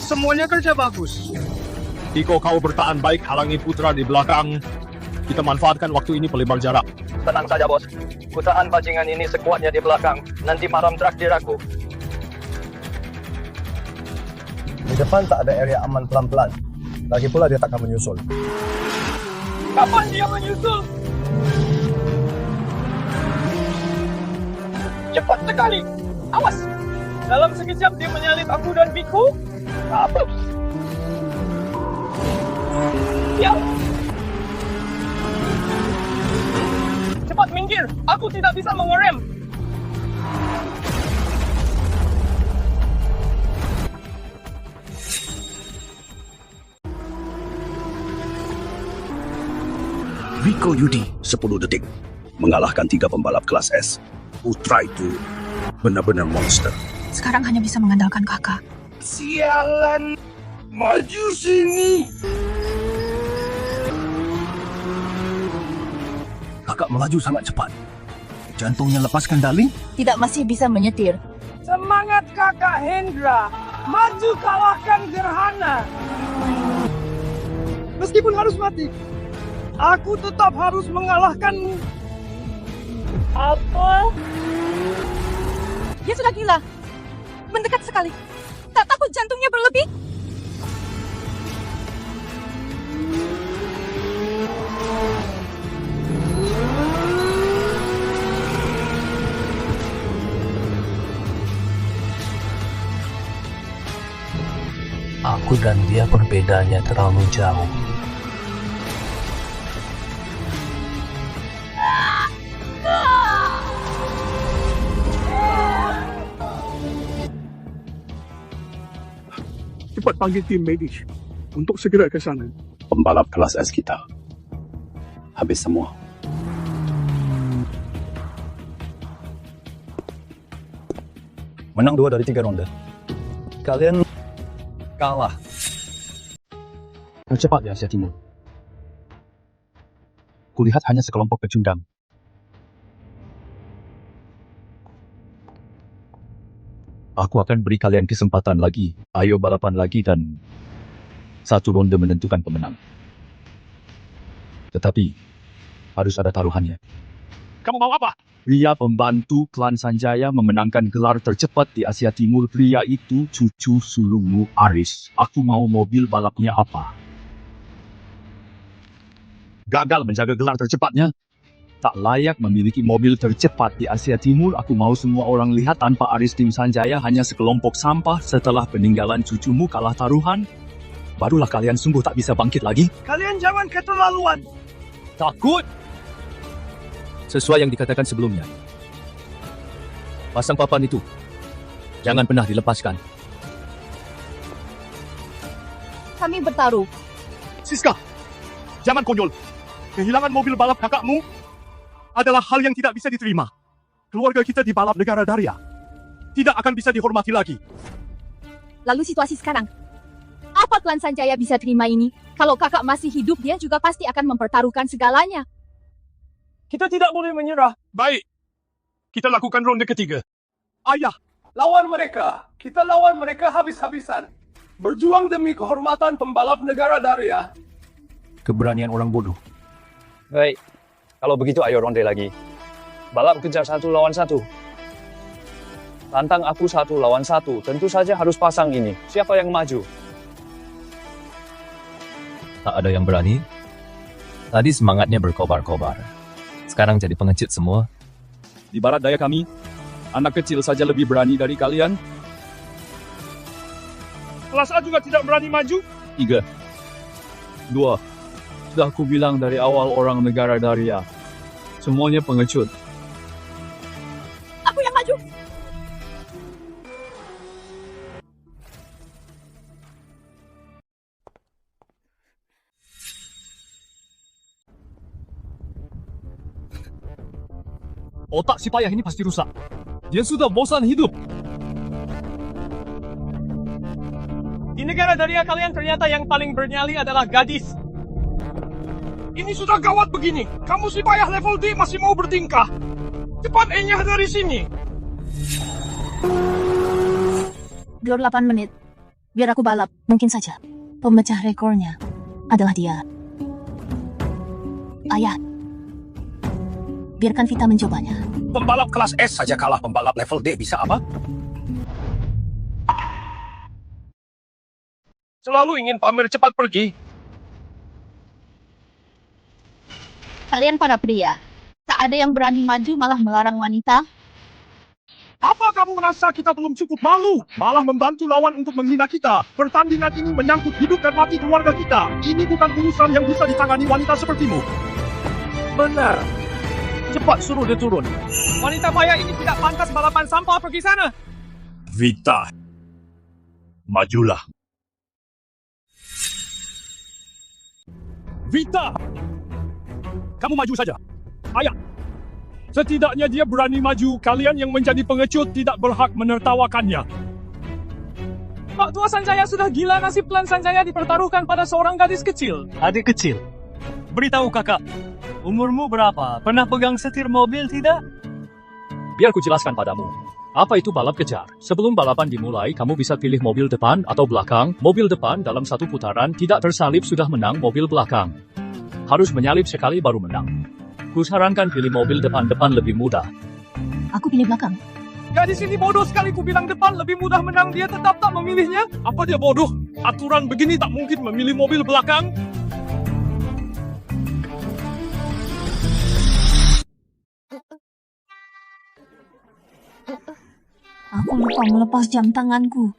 Semuanya kerja bagus. Tiko, kau bertahan baik halangi Putra di belakang. Kita manfaatkan waktu ini pelebar jarak. Tenang saja, bos. Kutaan bajingan ini sekuatnya di belakang. Nanti malam traktir aku. Di depan tak ada area aman pelan-pelan. Lagi pula dia takkan menyusul. Kapan dia menyusul? Cepat sekali. Awas. Dalam sekejap dia menyalip aku dan Biku. Apa? Ya. Cepat minggir. Aku tidak bisa mengerem. Rico Yudi, 10 detik. Mengalahkan 3 pembalap kelas S. Putra itu benar-benar monster. Sekarang hanya bisa mengandalkan kakak. Sialan. Maju sini. Kakak melaju sangat cepat. Jantungnya lepas kendali. Tidak masih bisa menyetir. Semangat kakak Hendra. Maju kalahkan Gerhana. Meskipun harus mati, aku tetap harus mengalahkanmu. Apa? Dia sudah gila. Mendekat sekali. Tak takut jantungnya berlebih? Aku dan dia perbedaannya terlalu jauh. Cepat panggil tim medis untuk segera ke sana. Pembalap kelas S kita habis semua. Menang 2 dari 3 ronde. Kalian kalah. Tercepat di Asia Timur. Kulihat hanya sekelompok pecundang. Aku akan beri kalian kesempatan lagi. Ayo balapan lagi dan 1 ronde menentukan pemenang. Tetapi harus ada taruhannya. Kamu mau apa? Pria pembantu klan Sanjaya memenangkan gelar tercepat di Asia Timur. Pria itu cucu sulungmu Aris. Aku mau mobil balapnya apa? Gagal menjaga gelar tercepatnya. Tak layak memiliki mobil tercepat di Asia Timur. Aku mau semua orang lihat tanpa Aris tim Sanjaya hanya sekelompok sampah. Setelah peninggalan cucumu kalah taruhan, barulah kalian sungguh tak bisa bangkit lagi. Kalian jangan keterlaluan. Takut? Sesuai yang dikatakan sebelumnya. Pasang papan itu. Jangan pernah dilepaskan. Kami bertaruh. Siska, jangan konyol. Kehilangan mobil balap kakakmu adalah hal yang tidak bisa diterima. Keluarga kita di balap negara Daria tidak akan bisa dihormati lagi. Lalu situasi sekarang. Apa klan Sanjaya bisa terima ini? Kalau kakak masih hidup, dia juga pasti akan mempertaruhkan segalanya. Kita tidak boleh menyerah. Baik, kita lakukan ronde ketiga. Ayah, lawan mereka. Kita lawan mereka habis-habisan. Berjuang demi kehormatan pembalap negara Daria. Keberanian orang bodoh. Baik, kalau begitu ayo ronde lagi. Balap kejar 1 lawan 1. Tantang aku 1 lawan 1. Tentu saja harus pasang ini. Siapa yang maju? Tak ada yang berani. Tadi semangatnya berkobar-kobar. Sekarang jadi pengecut semua. Di barat daya kami, anak kecil saja lebih berani dari kalian. Kelas A juga tidak berani maju. 3, 2. Sudah aku bilang dari awal orang negara Daria. Semuanya pengecut. Aku yang maju. Otak si payah ini pasti rusak. Dia sudah bosan hidup. Di negara Daria kalian ternyata yang paling bernyali adalah gadis. Ini sudah gawat begini. Kamu si payah level D masih mau bertingkah. Cepat enyah dari sini. Gor 8 menit. Biar aku balap. Mungkin saja pemecah rekornya adalah dia. Ayah, biarkan Vita mencobanya. Pembalap kelas S saja kalah pembalap level D, bisa apa? Selalu ingin pamer cepat pergi. Kalian para pria, tak ada yang berani maju malah melarang wanita. Apa kamu merasa kita belum cukup malu? Malah membantu lawan untuk menghina kita. Pertandingan ini menyangkut hidup dan mati keluarga kita. Ini bukan urusan yang bisa ditangani wanita sepertimu. Benar. Cepat suruh dia turun. Wanita payah ini tidak pantas balapan sampah, pergi sana. Vita, majulah. Vita, kamu maju saja. Ayah, setidaknya dia berani maju. Kalian yang menjadi pengecut tidak berhak menertawakannya. Pak Tua Sanjaya sudah gila, nasib klan Sanjaya dipertaruhkan pada seorang gadis kecil. Adik kecil. Beritahu kakak, umurmu berapa? Pernah pegang setir mobil tidak? Biar ku jelaskan padamu. Apa itu balap kejar? Sebelum balapan dimulai, kamu bisa pilih mobil depan atau belakang. Mobil depan dalam 1 putaran tidak tersalip sudah menang, mobil belakang harus menyalip sekali baru menang. Kusarankan pilih mobil depan lebih mudah. Aku pilih belakang. Gadis ini bodoh sekali, ku bilang depan lebih mudah menang, dia tetap tak memilihnya. Apa dia bodoh? Aturan begini tak mungkin memilih mobil belakang. Aku lupa melepas jam tanganku.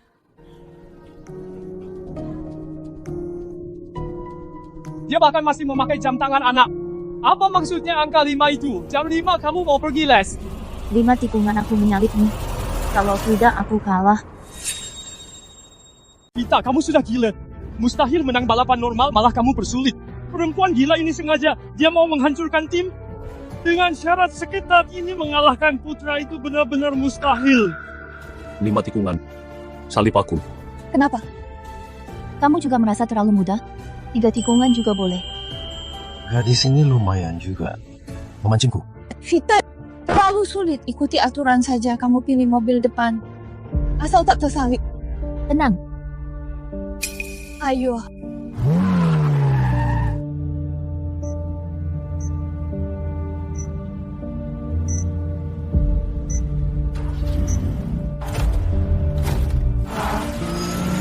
Dia bahkan masih memakai jam tangan anak. Apa maksudnya angka 5 itu? Jam 5 kamu mau pergi les? 5 tikungan aku menyalip nih. Kalau tidak aku kalah. Vita, kamu sudah gila. Mustahil menang balapan normal, malah kamu persulit. Perempuan gila ini sengaja. Dia mau menghancurkan tim. Dengan syarat seketat ini mengalahkan Putra itu benar-benar mustahil. 5 tikungan. Salip aku. Kenapa? Kamu juga merasa terlalu mudah? 3 tikungan juga boleh. Gadis ini lumayan juga. Memancingku. Vita, terlalu sulit. Ikuti aturan saja. Kamu pilih mobil depan. Asal tak tersalip. Tenang. Ayo.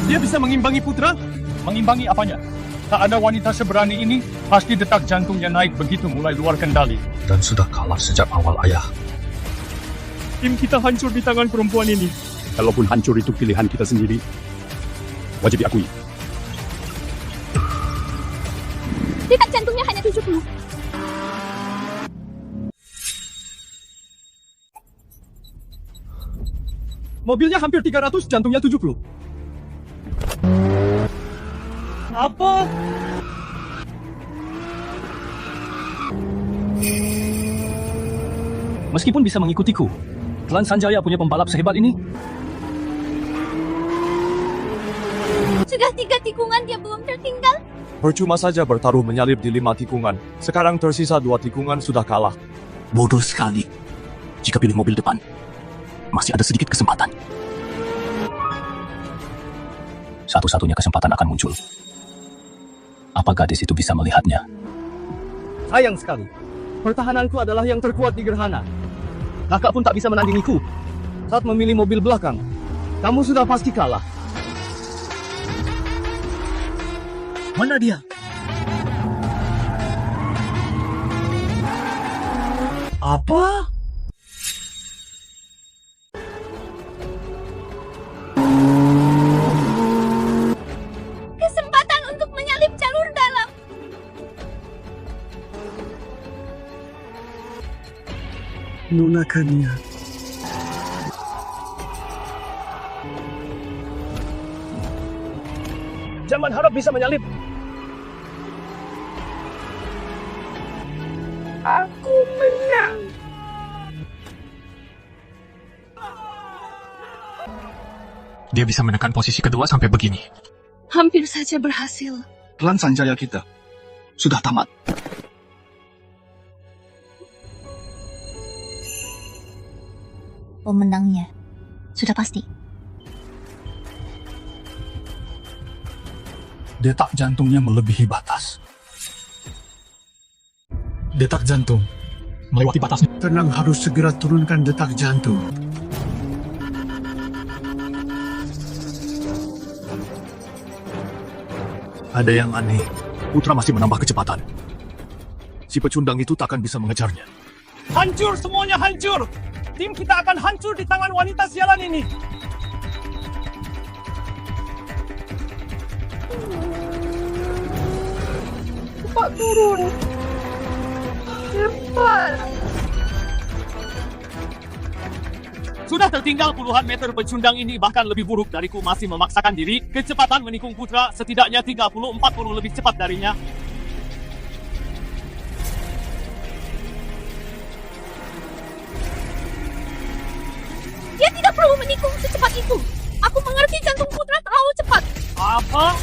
Dia bisa mengimbangi Putra? Mengimbangi apanya? Tak ada wanita seberani ini, pasti detak jantungnya naik begitu mulai luar kendali. Dan sudah kalah sejak awal, ayah. Tim kita hancur di tangan perempuan ini. Kalaupun hancur itu pilihan kita sendiri, wajib diakui. Detak jantungnya hanya 70. Mobilnya hampir 300, jantungnya 70. Apa? Meskipun bisa mengikutiku, Klan Sanjaya punya pembalap sehebat ini. Sudah 3 tikungan dia belum tertinggal. Percuma saja bertaruh menyalip di 5 tikungan. Sekarang tersisa 2 tikungan sudah kalah. Bodoh sekali. Jika pilih mobil depan, masih ada sedikit kesempatan. Satu-satunya kesempatan akan muncul. Apa gadis itu bisa melihatnya? Sayang sekali. Pertahananku adalah yang terkuat di gerhana. Kakak pun tak bisa menandingiku. Saat memilih mobil belakang, kamu sudah pasti kalah. Mana dia? Apa? Kesempatan untuk menyalip jalur dalam. Lunakannya. Jangan harap bisa menyalip. Aku menang. Dia bisa menekan posisi kedua sampai begini. Hampir saja berhasil. Klan Sanjaya kita sudah tamat. Pemenangnya sudah pasti. Detak jantungnya melebihi batas. Detak jantung melewati batasnya. Tenang, harus segera turunkan detak jantung. Ada yang aneh. Putra masih menambah kecepatan. Si pecundang itu tak akan bisa mengejarnya. Hancur, semuanya hancur. Tim kita akan hancur di tangan wanita sialan ini. Cepat turun. Cepat. Sudah tertinggal puluhan meter pecundang ini, bahkan lebih buruk dariku masih memaksakan diri. Kecepatan menikung Putra setidaknya 30-40 lebih cepat darinya. Dia tidak perlu menikung secepat itu. Aku mengerti jantung Putra terlalu cepat. Apa?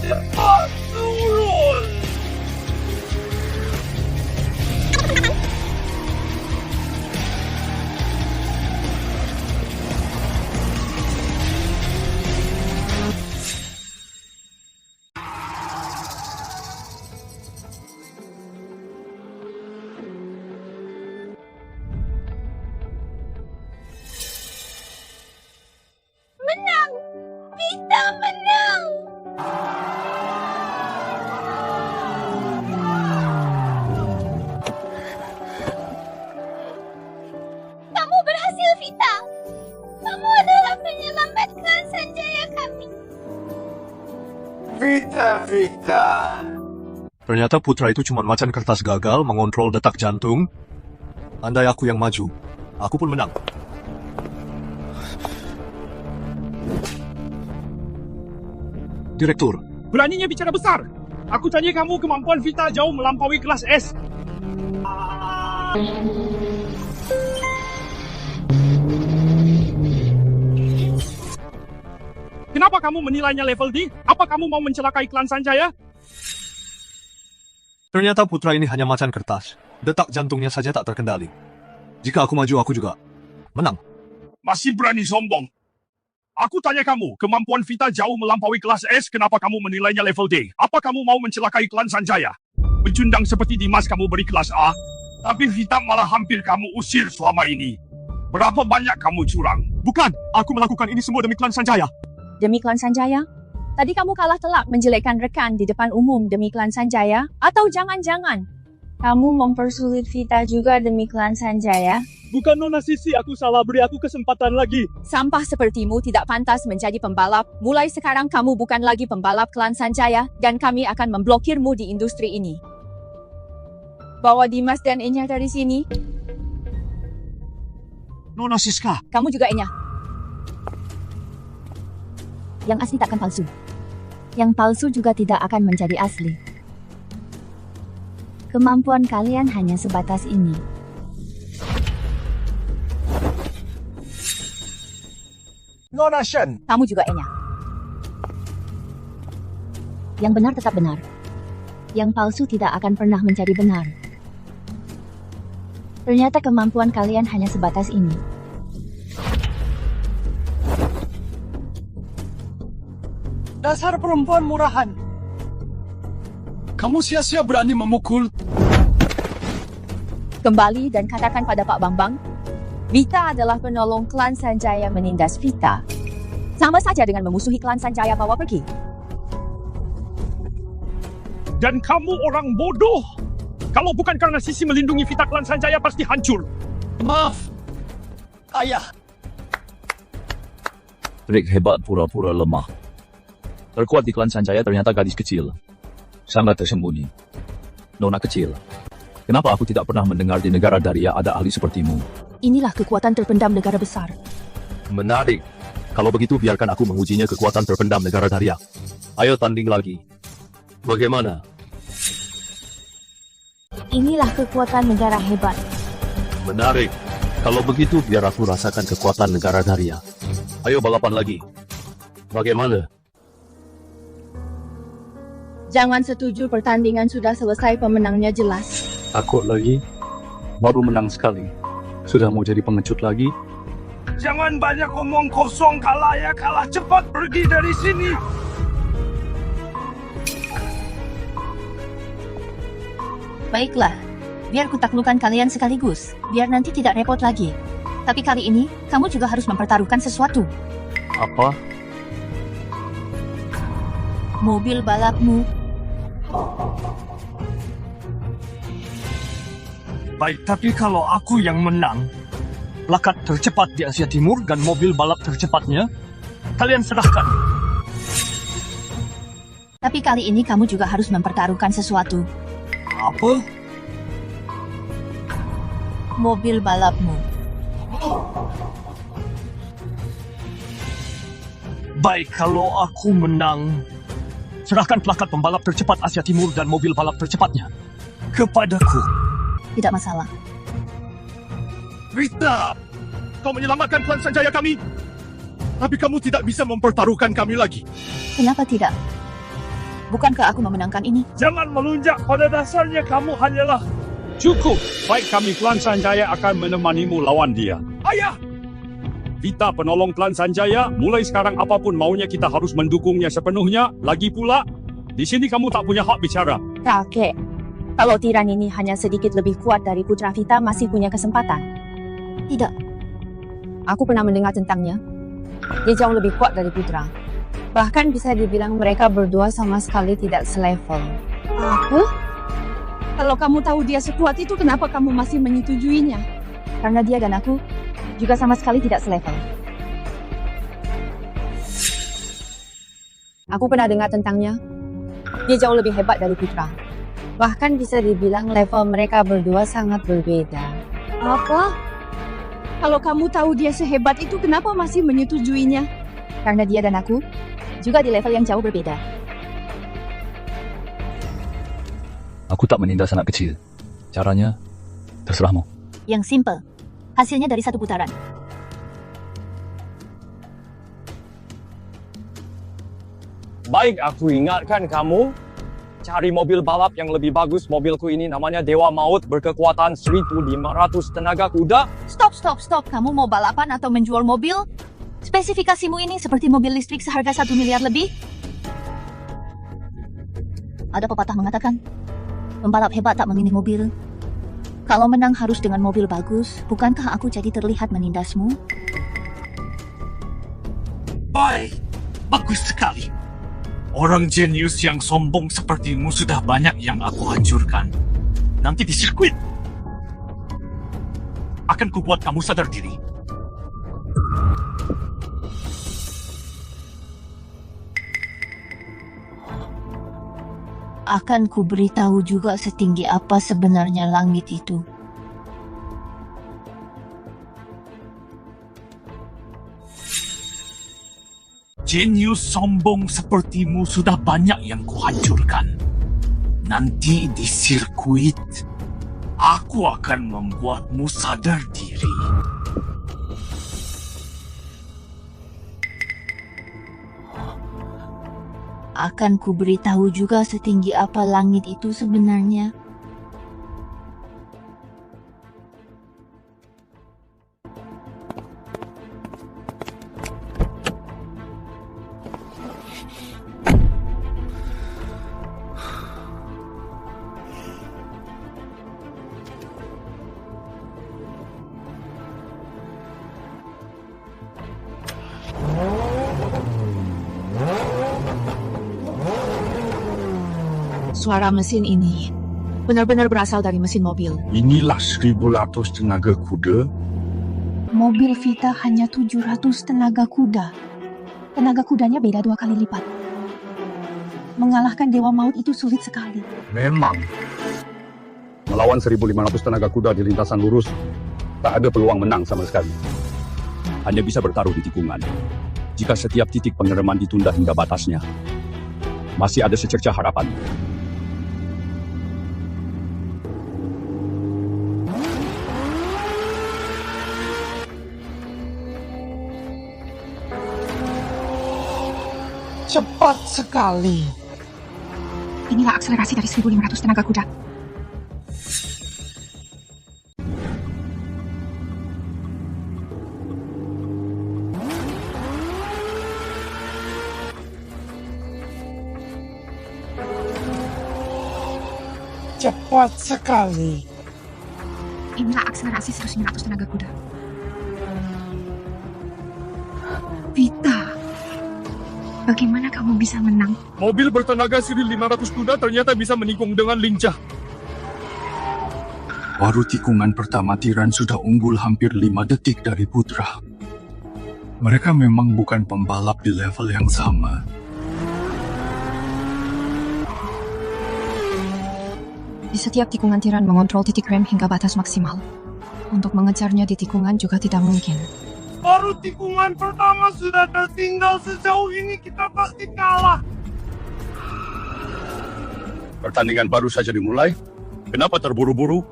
Cepat turun. Menang! Vita menang! Vita. Ternyata putra itu cuma macan kertas gagal mengontrol detak jantung. Andai aku yang maju, aku pun menang. Direktur, Beraninya bicara besar. Aku tanya kamu kemampuan Vita jauh melampaui kelas S. Kenapa kamu menilainya level D? Apa kamu mau mencelakai klan Sanjaya? ternyata putra ini hanya macan kertas. Detak jantungnya saja tak terkendali. Jika aku maju, aku juga menang. Masih berani sombong. Aku tanya kamu, kemampuan Vita jauh melampaui kelas S, kenapa kamu menilainya level D? Apa kamu mau mencelakai klan Sanjaya? Pecundang seperti Dimas kamu beri kelas A, tapi Vita malah hampir kamu usir selama ini. Berapa banyak kamu curang? Bukan, aku melakukan ini semua demi klan Sanjaya. Demi klan Sanjaya? Tadi kamu kalah telak menjelekkan rekan di depan umum demi klan Sanjaya? Atau jangan-jangan kamu mempersulit Vita juga demi klan Sanjaya? Bukan Nona Sisi, aku salah, beri aku kesempatan lagi. Sampah sepertimu tidak pantas menjadi pembalap. Mulai sekarang kamu bukan lagi pembalap klan Sanjaya dan kami akan memblokirmu di industri ini. Bawa Dimas dan Enya dari sini. Nona Siska. Kamu juga Enya. Yang asli takkan palsu. Yang palsu juga tidak akan menjadi asli. Kemampuan kalian hanya sebatas ini. Nona Shen. Kamu juga Enya. Yang benar tetap benar. Yang palsu tidak akan pernah menjadi benar. Ternyata kemampuan kalian hanya sebatas ini. Dasar perempuan murahan. Kamu sia-sia berani memukul. Kembali dan katakan pada Pak Bambang, Vita adalah penolong klan Sanjaya menindas Vita. Sama saja dengan memusuhi klan Sanjaya bawa pergi. Dan kamu orang bodoh. Kalau bukan karena Sisi melindungi Vita, klan Sanjaya pasti hancur. Maaf, ayah. Trik hebat pura-pura lemah. Terkuat di klan Sanjaya ternyata gadis kecil. Sangat tersembunyi. Nona kecil. Kenapa aku tidak pernah mendengar di negara Daria ada ahli sepertimu? Inilah kekuatan terpendam negara besar. Menarik. Kalau begitu biarkan aku mengujinya kekuatan terpendam negara Daria. Ayo tanding lagi. Bagaimana? Inilah kekuatan negara hebat. Menarik. Kalau begitu biar aku rasakan kekuatan negara Daria. Ayo balapan lagi. Bagaimana? Jangan setuju pertandingan sudah selesai, pemenangnya jelas. Takut lagi? Baru menang sekali. Sudah mau jadi pengecut lagi? Jangan banyak omong kosong, kalah ya kalah, cepat pergi dari sini. Baiklah, biar ku taklukkan kalian sekaligus, biar nanti tidak repot lagi. Tapi kali ini, kamu juga harus mempertaruhkan sesuatu. Apa? Mobil balapmu. Baik, tapi kalau aku yang menang, plakat tercepat di Asia Timur dan mobil balap tercepatnya, kalian serahkan. Tapi kali ini kamu juga harus mempertaruhkan sesuatu. Apa? Mobil balapmu. Baik, kalau aku menang, serahkan plakat pembalap tercepat Asia Timur dan mobil balap tercepatnya kepadaku. Tidak masalah. Vita, kau menyelamatkan klan Sanjaya kami. Tapi kamu tidak bisa mempertaruhkan kami lagi. Kenapa tidak? Bukankah aku memenangkan ini? Jangan melunjak, pada dasarnya kamu hanyalah... Cukup, baik kami klan Sanjaya akan menemanimu lawan dia. Ayah! Vita penolong klan Sanjaya, mulai sekarang apapun maunya kita harus mendukungnya sepenuhnya. Lagi pula, di sini kamu tak punya hak bicara. Kakek, kalau tiran ini hanya sedikit lebih kuat dari putra Vita, masih punya kesempatan. Tidak. Aku pernah mendengar tentangnya. Dia jauh lebih kuat dari putra. Bahkan bisa dibilang mereka berdua sama sekali tidak selevel. Apa? Kalau kamu tahu dia sekuat itu, kenapa kamu masih menyetujuinya? Karena dia dan aku juga sama sekali tidak selevel. Aku pernah dengar tentangnya. Dia jauh lebih hebat dari Putra. Bahkan bisa dibilang level mereka berdua sangat berbeda. Apa? Kalau kamu tahu dia sehebat itu, kenapa masih menyetujuinya? Karena dia dan aku juga di level yang jauh berbeda. Aku tak menindas anak kecil. Caranya, terserahmu. Yang simple. Hasilnya dari satu putaran. Baik, aku ingatkan kamu. Cari mobil balap yang lebih bagus. Mobilku ini namanya Dewa Maut berkekuatan 1.500 tenaga kuda. Stop. Kamu mau balapan atau menjual mobil? Spesifikasimu ini seperti mobil listrik seharga 1 miliar lebih? Ada pepatah mengatakan, pembalap hebat tak memilih mobil. Kalau menang harus dengan mobil bagus, bukankah aku jadi terlihat menindasmu? Baik, bagus sekali. Orang jenius yang sombong sepertimu sudah banyak yang aku hancurkan. Nanti di sirkuit akan kubuat kamu sadar diri. Akan kuberitahu juga setinggi apa sebenarnya langit itu. Jenius sombong sepertimu sudah banyak yang kuhancurkan. Nanti di sirkuit, aku akan membuatmu sadar diri. Akan kuberitahu juga setinggi apa langit itu sebenarnya. Suara mesin ini benar-benar berasal dari mesin mobil. Inilah 1.100 tenaga kuda. Mobil Vita hanya 700 tenaga kuda. Tenaga kudanya beda 2 kali lipat. Mengalahkan Dewa Maut itu sulit sekali. Memang. Melawan 1.500 tenaga kuda di lintasan lurus, tak ada peluang menang sama sekali. Hanya bisa bertaruh di tikungan. Jika setiap titik pengereman ditunda hingga batasnya, masih ada secercah harapan. Cepat sekali. Inilah akselerasi dari 1.500 tenaga kuda. Cepat sekali. Inilah akselerasi 1.500 tenaga kuda. Vita, bagaimana kamu bisa menang? Mobil bertenaga 1.500 kuda ternyata bisa menikung dengan lincah. Baru tikungan pertama Tiran sudah unggul hampir 5 detik dari Putra. Mereka memang bukan pembalap di level yang sama. Di setiap tikungan Tiran mengontrol titik rem hingga batas maksimal. Untuk mengejarnya di tikungan juga tidak mungkin. Baru tikungan pertama sudah tertinggal sejauh ini, kita pasti kalah. Pertandingan baru saja dimulai. Kenapa terburu-buru?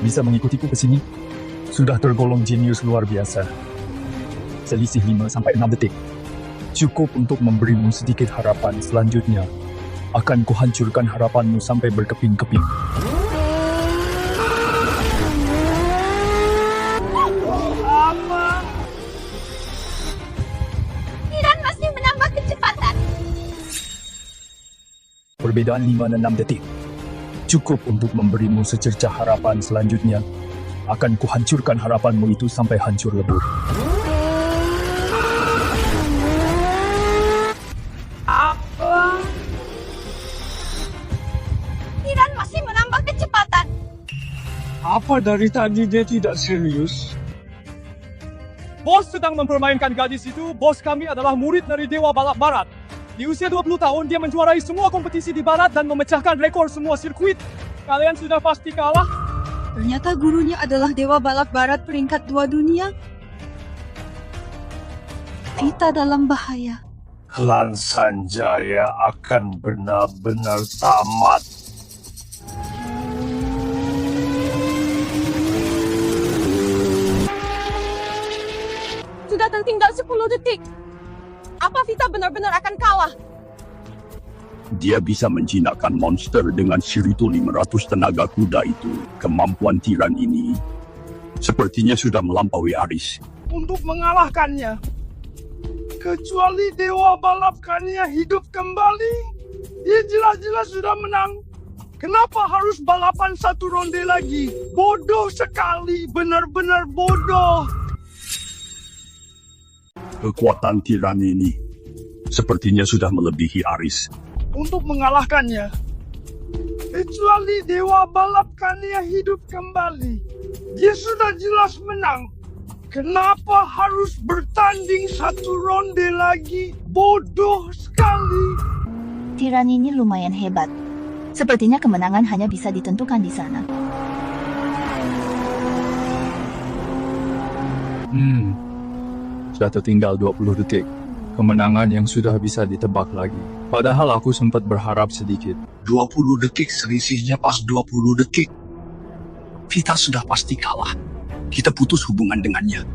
Bisa mengikutiku ke sini? Sudah tergolong jenius luar biasa. Selisih 5-6 detik. Cukup untuk memberimu sedikit harapan. Selanjutnya, akan kuhancurkan harapanmu sampai berkeping-keping. Tiran masih menambah kecepatan. Perbedaan 5-6 detik. Cukup untuk memberimu secercah harapan. Selanjutnya, akan kuhancurkan harapanmu itu sampai hancur lebur. Tiran masih menambah kecepatan. Apa dari tadi dia tidak serius? Bos sedang mempermainkan gadis itu. Bos kami adalah murid dari Dewa Balap Barat. Di usia 20 tahun, dia menjuarai semua kompetisi di Barat dan memecahkan rekor semua sirkuit. Kalian sudah pasti kalah. Ternyata gurunya adalah Dewa Balap Barat peringkat 2 dunia. Vita dalam bahaya. Klan Sanjaya akan benar-benar tamat. Sudah tertinggal 10 detik. Apa Vita benar-benar akan kalah? Dia bisa menjinakkan monster dengan Shirito 500 tenaga kuda itu. Kemampuan tiran ini sepertinya sudah melampaui Aris. Untuk mengalahkannya, kecuali Dewa Balapkannya hidup kembali, dia jelas-jelas sudah menang. Kenapa harus balapan satu ronde lagi? Bodoh sekali, benar-benar bodoh. Kekuatan tiran ini sepertinya sudah melebihi Aris. Untuk mengalahkannya, kecuali Dewa Balapkannya hidup kembali, dia sudah jelas menang. Kenapa harus bertanding satu ronde lagi? Bodoh sekali. Tiran ini lumayan hebat. Sepertinya kemenangan hanya bisa ditentukan di sana. Sudah tertinggal 20 detik. Kemenangan yang sudah bisa ditebak lagi. Padahal aku sempat berharap sedikit. 20 detik, selisihnya pas 20 detik. Vita sudah pasti kalah. Kita putus hubungan dengannya.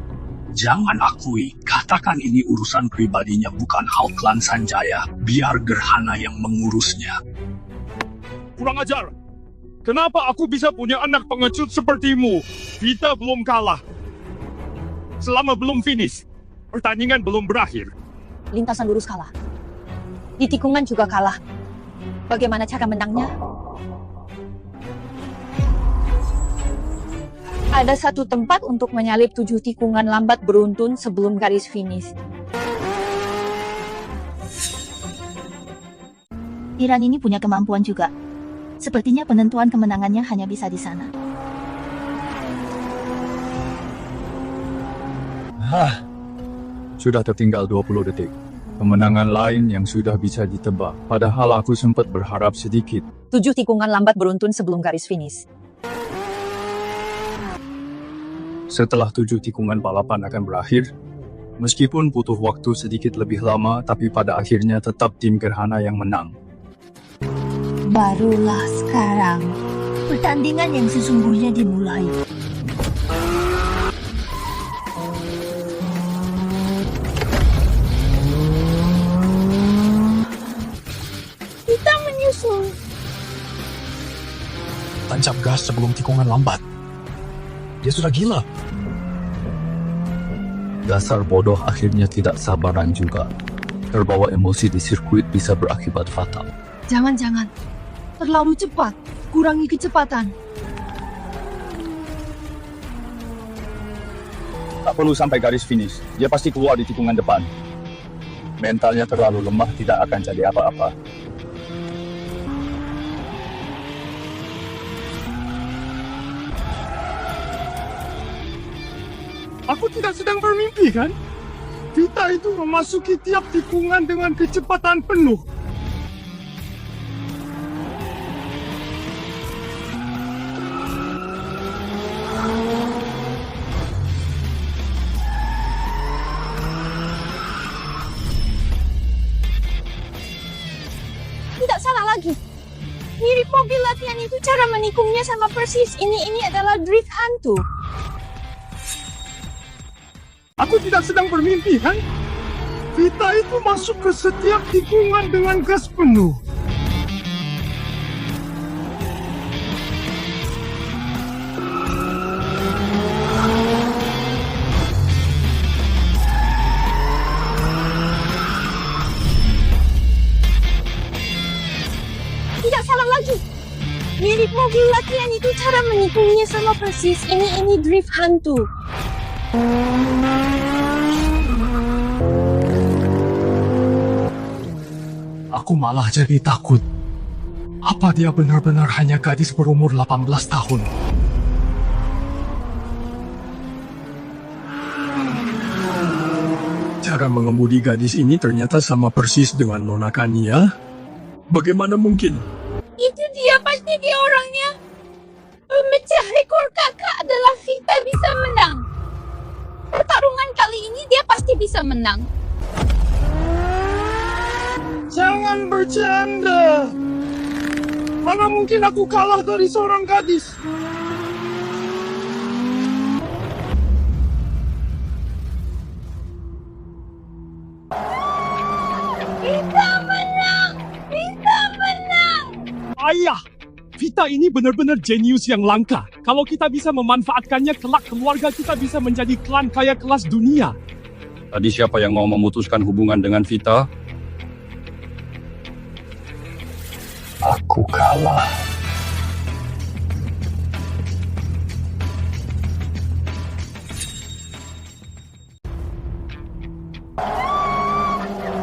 Jangan akui, katakan ini urusan pribadinya, bukan hal klan Sanjaya. Biar Gerhana yang mengurusnya. Kurang ajar. Kenapa aku bisa punya anak pengecut sepertimu? Vita belum kalah. Selama belum finish, pertandingan belum berakhir. Lintasan lurus kalah. Di tikungan juga kalah. Bagaimana cara menangnya? Ada satu tempat untuk menyalip 7 tikungan lambat beruntun sebelum garis finish. Tiran ini punya kemampuan juga. Sepertinya penentuan kemenangannya hanya bisa di sana. Sudah tertinggal 20 detik. Kemenangan lain yang sudah bisa ditebak. Padahal aku sempat berharap sedikit. 7 tikungan lambat beruntun sebelum garis finish. Setelah 7 tikungan balapan akan berakhir, meskipun butuh waktu sedikit lebih lama, tapi pada akhirnya tetap tim Gerhana yang menang. Barulah sekarang, pertandingan yang sesungguhnya dimulai. Kita menyusul. Tancap gas sebelum tikungan lambat. Dia sudah gila. Dasar bodoh, akhirnya tidak sabaran juga. Terbawa emosi di sirkuit bisa berakibat fatal. Jangan-jangan. Terlalu cepat. Kurangi kecepatan. Tak perlu sampai garis finish. Dia pasti keluar di tikungan depan. Mentalnya terlalu lemah, tidak akan jadi apa-apa. Aku tidak sedang bermimpi, kan? Vita itu memasuki tiap tikungan dengan kecepatan penuh. Tidak salah lagi. Mirip mobil latihan itu, cara menikungnya sama persis. Ini adalah drift hantu. Aku tidak sedang bermimpi, kan? Vita itu masuk ke setiap tikungan dengan gas penuh. Tidak salah lagi. Mirip mobil latihan itu, cara menikungnya sama persis. Ini drift hantu. Aku malah jadi takut. Apa dia benar-benar hanya gadis berumur 18 tahun? Cara mengemudi gadis ini ternyata sama persis dengan Nona Kania. Bagaimana mungkin? Itu dia, pasti dia orangnya. Pemecah rekor kakak adalah Vita bisa menang. Pertarungan kali ini dia pasti bisa menang. Jangan bercanda. Mana mungkin aku kalah dari seorang gadis? Vita menang! Vita menang! Ayah, Vita ini benar-benar jenius yang langka. Kalau kita bisa memanfaatkannya, kelak keluarga kita bisa menjadi klan kaya kelas dunia. Tadi siapa yang mau memutuskan hubungan dengan Vita? Aku kalah.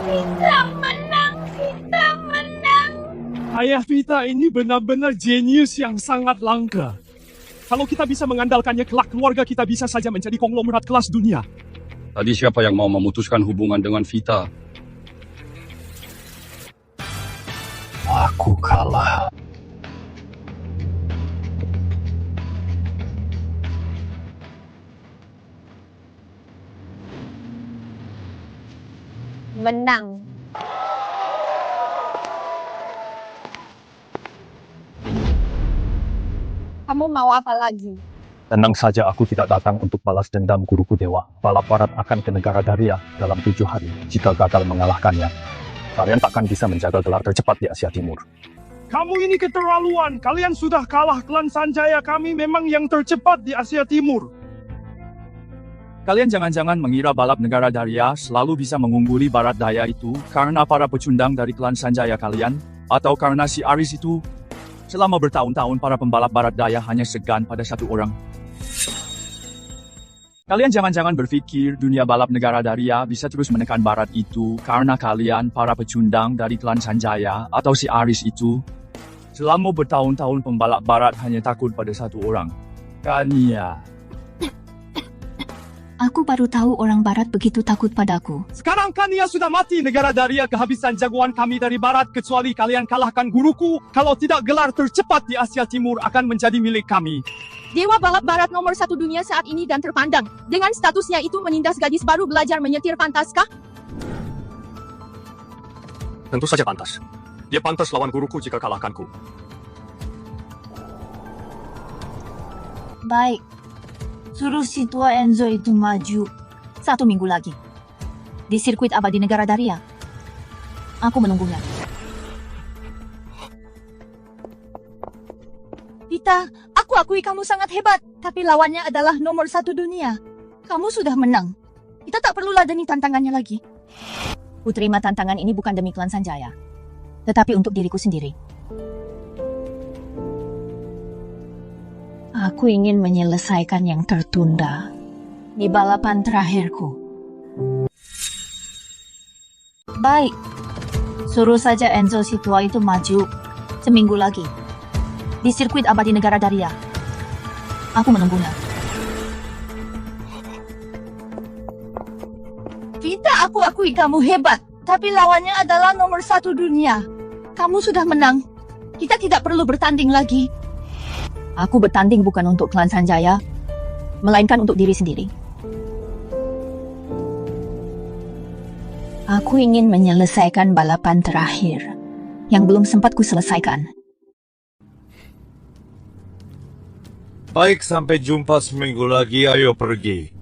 Vita menang! Vita menang! Ayah Vita ini benar-benar jenius yang sangat langka. Kalau kita bisa mengandalkannya, kelak keluarga kita bisa saja menjadi konglomerat kelas dunia. Tadi siapa yang mau memutuskan hubungan dengan Vita? Aku kalah. Menang. Kamu mau apa lagi? Tenang saja, aku tidak datang untuk balas dendam guruku dewa. Balap barat akan ke negara Daria dalam 7 hari. Jika gagal mengalahkannya, kalian takkan bisa menjaga gelar tercepat di Asia Timur. Kamu ini keterlaluan. Kalian sudah kalah klan Sanjaya. Kami memang yang tercepat di Asia Timur. Kalian jangan-jangan mengira balap negara Daria selalu bisa mengungguli barat daya itu karena para pecundang dari klan Sanjaya kalian? Atau karena si Aris itu? Selama bertahun-tahun para pembalap barat daya hanya segan pada satu orang. Kalian jangan-jangan berpikir dunia balap negara Daria bisa terus menekan barat itu karena kalian para pecundang dari klan Sanjaya atau si Aris itu? Selama bertahun-tahun pembalap barat hanya takut pada satu orang. Kania. Aku baru tahu orang barat begitu takut padaku. Sekarang Kania sudah mati, negara Daria kehabisan jagoan kami dari barat, kecuali kalian kalahkan guruku. Kalau tidak, gelar tercepat di Asia Timur akan menjadi milik kami. Dewa balap barat nomor 1 dunia saat ini dan terpandang. Dengan statusnya itu menindas gadis baru belajar menyetir, pantaskah? Tentu saja pantas. Dia pantas lawan guruku jika kalahkanku. Baik. Suruh si tua Enzo itu maju 1 minggu lagi. Di sirkuit abadi negara Daria. Aku menunggunya. Vita, aku akui kamu sangat hebat. Tapi lawannya adalah nomor 1 dunia. Kamu sudah menang. Kita tak perlu ladeni tantangannya lagi. Ku terima tantangan ini bukan demi klan Sanjaya. Tetapi untuk diriku sendiri. Aku ingin menyelesaikan yang tertunda di balapan terakhirku. Baik, suruh saja Enzo si tua itu maju 1 minggu lagi di sirkuit abadi negara Daria. Aku menunggunya. Vita, aku akui kamu hebat, tapi lawannya adalah nomor 1 dunia. Kamu sudah menang. Kita tidak perlu bertanding lagi. Aku bertanding bukan untuk klan Sanjaya, melainkan untuk diri sendiri. Aku ingin menyelesaikan balapan terakhir yang belum sempat ku selesaikan. Baik, sampai jumpa seminggu lagi. Ayo pergi.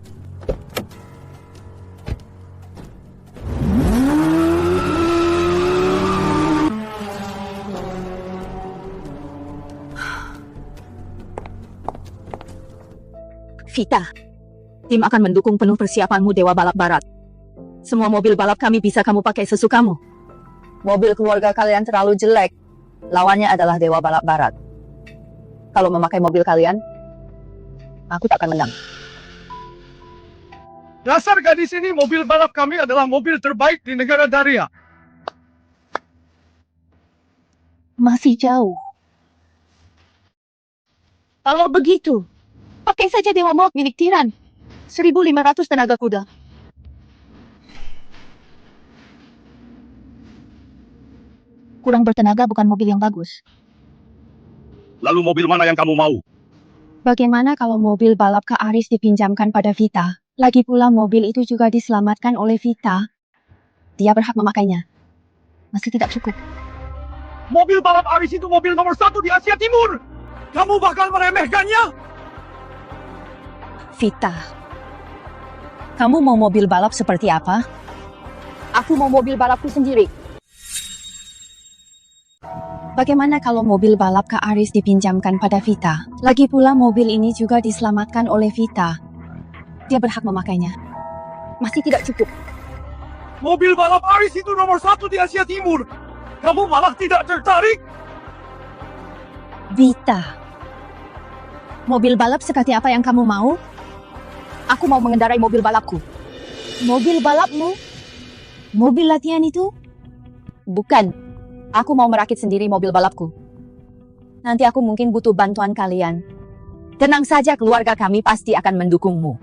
Vita, tim akan mendukung penuh persiapanmu Dewa Balap Barat. Semua mobil balap kami bisa kamu pakai sesukamu. Mobil keluarga kalian terlalu jelek. Lawannya adalah Dewa Balap Barat. Kalau memakai mobil kalian, aku tak akan menang. Dasar gadis ini, mobil balap kami adalah mobil terbaik di negara Daria. Masih jauh. Kalau begitu, pakai saja Dewa Molk milik Tiran. 1.500 tenaga kuda. kurang bertenaga, bukan mobil yang bagus. Lalu mobil mana yang kamu mau? Bagaimana kalau mobil balap Kak Aris dipinjamkan pada Vita? Lagi pula mobil itu juga diselamatkan oleh Vita. Dia berhak memakainya. Masih tidak cukup. Mobil balap Aris itu mobil nomor 1 di Asia Timur. Kamu bakal meremehkannya? Vita, kamu mau mobil balap seperti apa? Aku mau mobil balapku sendiri. Bagaimana kalau mobil balap Kak Aris dipinjamkan pada Vita? Lagi pula mobil ini juga diselamatkan oleh Vita. Dia berhak memakainya. Masih tidak cukup. Mobil balap Aris itu nomor 1 di Asia Timur. Kamu malah tidak tertarik? Vita, mobil balap seperti apa yang kamu mau? Aku mau mengendarai mobil balapku. Mobil balapmu? Mobil latihan itu? Bukan. Aku mau merakit sendiri mobil balapku. Nanti aku mungkin butuh bantuan kalian. Tenang saja, keluarga kami pasti akan mendukungmu.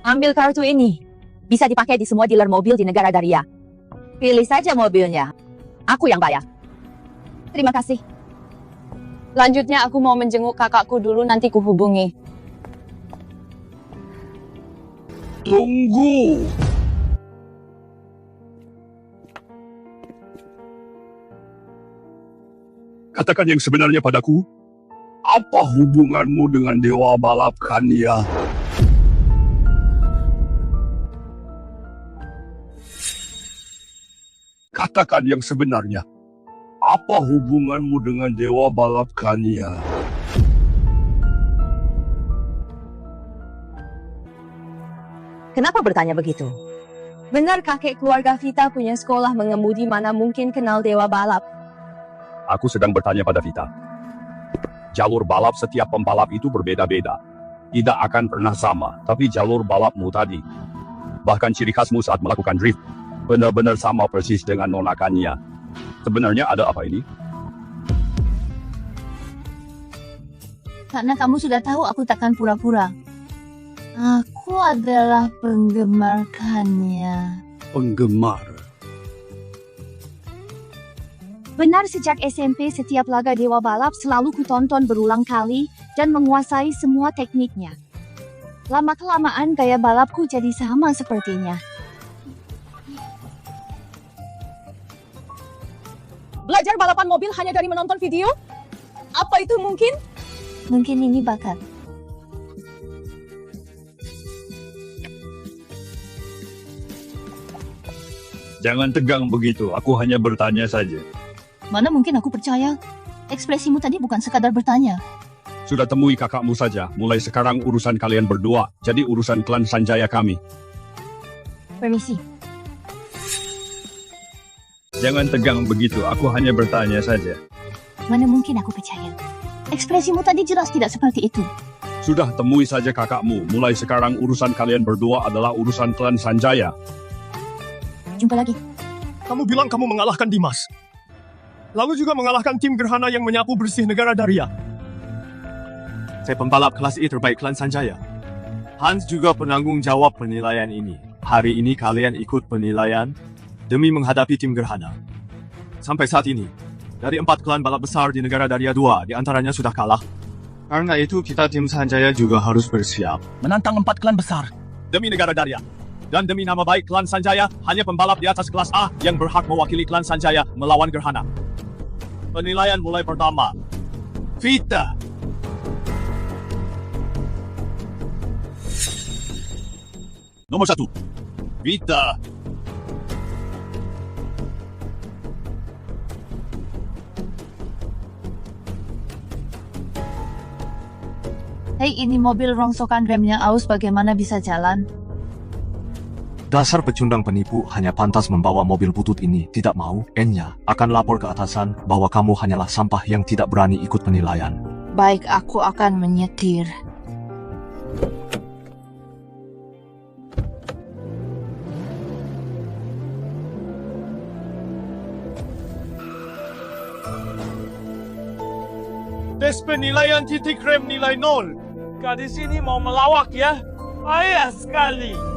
Ambil kartu ini. Bisa dipakai di semua dealer mobil di negara Daria. Pilih saja mobilnya. Aku yang bayar. Terima kasih. Lanjutnya aku mau menjenguk kakakku dulu, nanti kuhubungi. Tunggu. Katakan yang sebenarnya padaku. Apa hubunganmu dengan dewa balap Kania? Katakan yang sebenarnya. Apa hubunganmu dengan dewa balap Kania? Kenapa bertanya begitu? Benar kakek keluarga Vita punya sekolah mengemudi, mana mungkin kenal dewa balap? Aku sedang bertanya pada Vita. Jalur balap setiap pembalap itu berbeda-beda. Tidak akan pernah sama, tapi jalur balapmu tadi. Bahkan ciri khasmu saat melakukan drift. Benar-benar sama persis dengan Nona Kania. Sebenarnya ada apa ini? Karena kamu sudah tahu, aku takkan pura-pura. Aku adalah penggemar Kania. Penggemar? Benar, sejak SMP setiap laga dewa balap selalu kutonton berulang kali dan menguasai semua tekniknya. Lama-kelamaan gaya balapku jadi sama sepertinya. Belajar balapan mobil hanya dari menonton video? Apa itu mungkin? Mungkin ini bakat. Jangan tegang begitu, aku hanya bertanya saja. Mana mungkin aku percaya? Ekspresimu tadi bukan sekadar bertanya. Sudah temui kakakmu saja, mulai sekarang urusan kalian berdua, jadi urusan klan Sanjaya kami. Permisi. Jangan tegang begitu, aku hanya bertanya saja. Mana mungkin aku percaya? Ekspresimu tadi jelas tidak seperti itu. Sudah temui saja kakakmu, mulai sekarang urusan kalian berdua adalah urusan klan Sanjaya. Jumpa lagi. Kamu bilang kamu mengalahkan Dimas. Lalu juga mengalahkan tim Gerhana yang menyapu bersih negara Daria. Saya pembalap kelas E terbaik klan Sanjaya. Hans juga penanggung jawab penilaian ini. Hari ini kalian ikut penilaian demi menghadapi tim Gerhana. Sampai saat ini, dari 4 klan balap besar di negara Daria 2, di antaranya sudah kalah. Karena itu kita tim Sanjaya juga harus bersiap menantang 4 klan besar. demi negara Daria. Dan demi nama baik klan Sanjaya, hanya pembalap di atas kelas A yang berhak mewakili klan Sanjaya melawan Gerhana. Penilaian mulai pertama. Vita. Nomor 1. Vita. Hei, ini mobil rongsokan, remnya aus, bagaimana bisa jalan? Dasar pecundang penipu, hanya pantas membawa mobil butut ini. Tidak mau, Enya akan lapor ke atasan bahwa kamu hanyalah sampah yang tidak berani ikut penilaian. Baik, aku akan menyetir. Tes penilaian titik rem nilai 0. Gadis ini mau melawak ya? Payah sekali.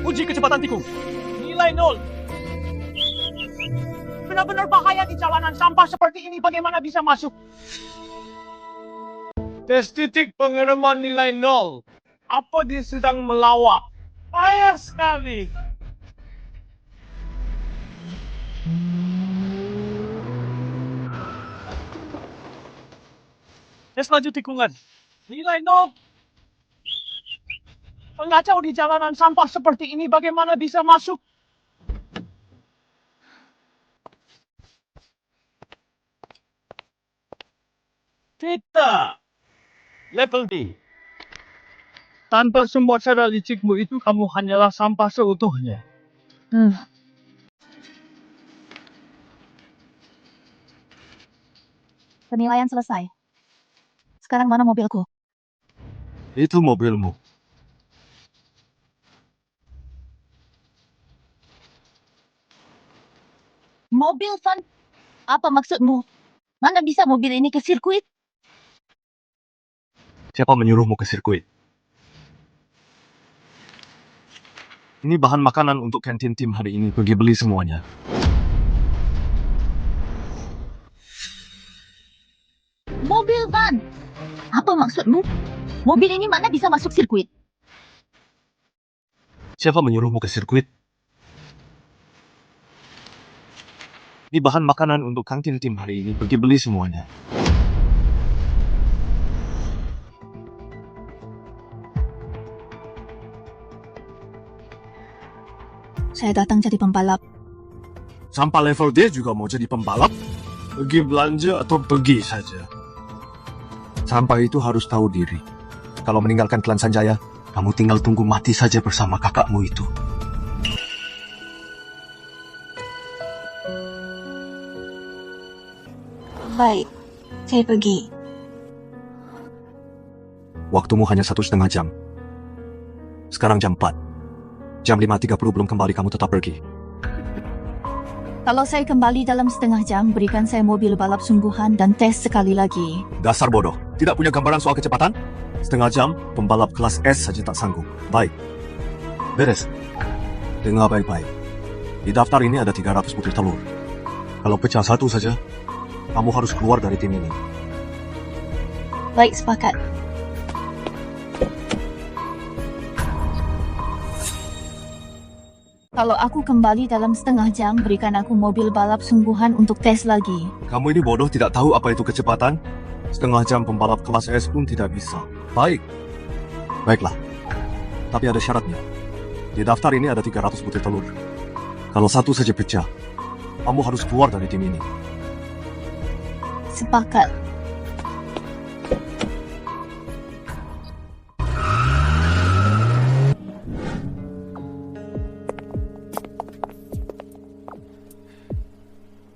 Uji kecepatan tikung. Nilai 0. Benar-benar bahaya di jalanan sampah seperti ini. Bagaimana bisa masuk? Tes titik pengereman nilai 0. Apa dia sedang melawak? Payah sekali. Tes laju tikungan. Nilai 0. Pengacau di jalanan sampah seperti ini bagaimana bisa masuk? Vita. Level D. Tanpa semua cara licikmu itu, kamu hanyalah sampah seutuhnya. Penilaian selesai. Sekarang mana mobilku? Itu mobilmu. Mobil Van? Apa maksudmu? Mana bisa mobil ini ke sirkuit? Siapa menyuruhmu ke sirkuit? Ini bahan makanan untuk kantin tim hari ini. Pergi beli semuanya. Mobil Van? Apa maksudmu? Mobil ini mana bisa masuk sirkuit? Siapa menyuruhmu ke sirkuit? Ini bahan makanan untuk kantin tim hari ini. Pergi beli semuanya. Saya datang jadi pembalap. Sampah level D juga mau jadi pembalap? Pergi belanja atau pergi saja? Sampah itu harus tahu diri. Kalau meninggalkan klan Sanjaya, kamu tinggal tunggu mati saja bersama kakakmu itu. Baik, saya pergi. Waktumu hanya 1,5 jam. Sekarang jam 4. Jam 5.30 belum kembali, kamu tetap pergi. Kalau saya kembali dalam setengah jam, berikan saya mobil balap sungguhan dan tes sekali lagi. Dasar bodoh. Tidak punya gambaran soal kecepatan? Setengah jam, pembalap kelas S saja tak sanggup. Baik. Beres. Dengar baik-baik. Di daftar ini ada 300 butir telur. Kalau pecah satu saja, kamu harus keluar dari tim ini. Baik, sepakat. Kalau aku kembali dalam setengah jam, berikan aku mobil balap sungguhan untuk tes lagi. Kamu ini bodoh, tidak tahu apa itu kecepatan? Setengah jam pembalap kelas S pun tidak bisa. Baik. Baiklah. Tapi ada syaratnya. Di daftar ini ada 300 butir telur. Kalau satu saja pecah, kamu harus keluar dari tim ini. Sepakat.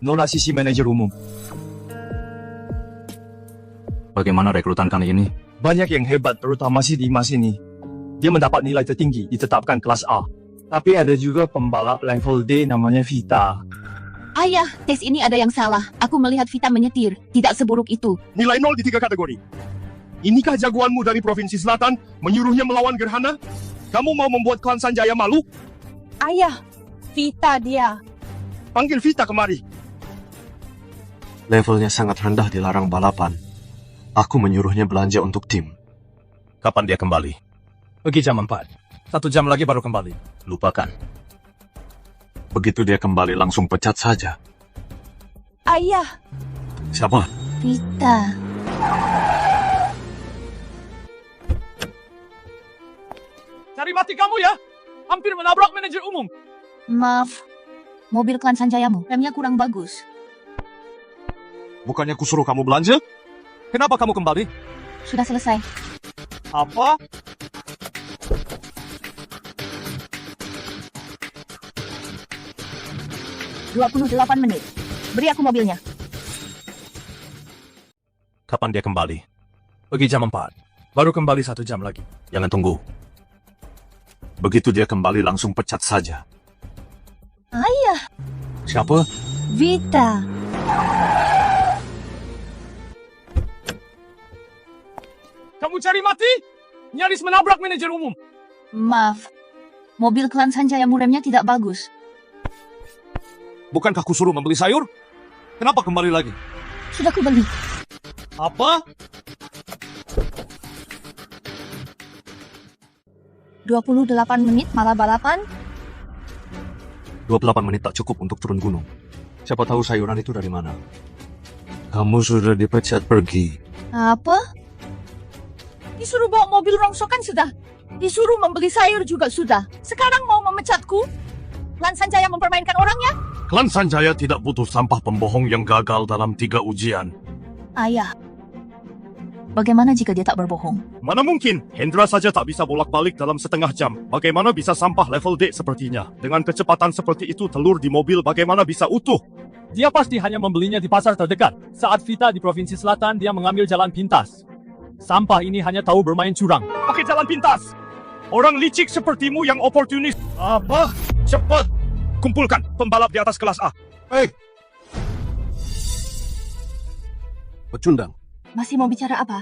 Nona sisi manajer umum. Bagaimana rekrutan kali ini? Banyak yang hebat, terutama si Dimas ini. Dia mendapat nilai tertinggi, ditetapkan kelas A. Tapi ada juga pembalap level D namanya Vita. Ayah, tes ini ada yang salah. Aku melihat Vita menyetir. Tidak seburuk itu. Nilai 0 di 3 kategori. Inikah jagoanmu dari Provinsi Selatan menyuruhnya melawan Gerhana? Kamu mau membuat klan Sanjaya malu? Ayah, Vita dia. Panggil Vita kemari. Levelnya sangat rendah, dilarang balapan. Aku menyuruhnya belanja untuk tim. Kapan dia kembali? Pergi jam 4. 1 jam lagi baru kembali. Lupakan. Begitu dia kembali langsung pecat saja. Ayah. Siapa? Vita. Cari mati kamu ya! Hampir menabrak manajer umum. Maaf. Mobil klan Sanjayamu, remnya kurang bagus. Bukannya kusuruh kamu belanja? Kenapa kamu kembali? Sudah selesai. Apa? "28 menit. Beri aku mobilnya." Kapan dia kembali? Pergi jam 4. Baru kembali 1 jam lagi. Jangan tunggu. Begitu dia kembali langsung pecat saja. Ayah. Siapa? Vita. Kamu cari mati? Nyaris menabrak manajer umum. Maaf. Mobil klan Sanjaya remnya tidak bagus. Bukankah ku suruh membeli sayur? Kenapa kembali lagi? Sudah ku beli. Apa? 28 menit malah balapan? 28 menit tak cukup untuk turun gunung. Siapa tahu sayuran itu dari mana? Kamu sudah dipecat pergi. Apa? Disuruh bawa mobil rongsokan sudah. Disuruh membeli sayur juga sudah. Sekarang mau memecatku? Klan Sanjaya mempermainkan orangnya? Klan Sanjaya tidak butuh sampah pembohong yang gagal dalam 3 ujian. Ayah. Bagaimana jika dia tak berbohong? Mana mungkin? Hendra saja tak bisa bolak-balik dalam setengah jam. Bagaimana bisa sampah level D sepertinya? Dengan kecepatan seperti itu, telur di mobil bagaimana bisa utuh? Dia pasti hanya membelinya di pasar terdekat. Saat Vita di Provinsi Selatan, dia mengambil jalan pintas. Sampah ini hanya tahu bermain curang. Pakai jalan pintas! Orang licik sepertimu yang oportunis. Apa? Cepat! Kumpulkan pembalap di atas kelas A. Hei! Pecundang. Masih mau bicara apa?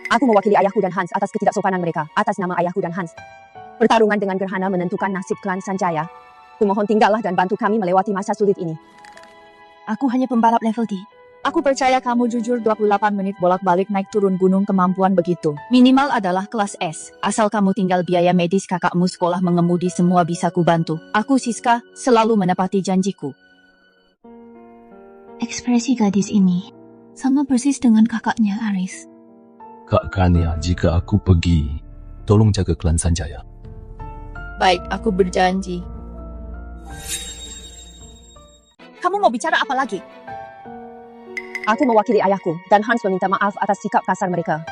Aku mewakili ayahku dan Hans atas ketidaksopanan mereka, atas nama ayahku dan Hans. Pertarungan dengan gerhana menentukan nasib klan Sanjaya. Kumohon tinggallah dan bantu kami melewati masa sulit ini. Aku hanya pembalap level D. Aku percaya kamu jujur 28 menit bolak-balik naik turun gunung kemampuan begitu. Minimal adalah kelas S. Asal kamu tinggal biaya medis kakakmu sekolah mengemudi semua bisa kubantu. Aku Siska, selalu menepati janjiku. Ekspresi gadis ini sama persis dengan kakaknya Aris. Kak Kania, jika aku pergi, tolong jaga klan Sanjaya. Baik, aku berjanji. Kamu mau bicara apa lagi? Aku mewakili ayahku, dan Hans meminta maaf atas sikap kasar mereka.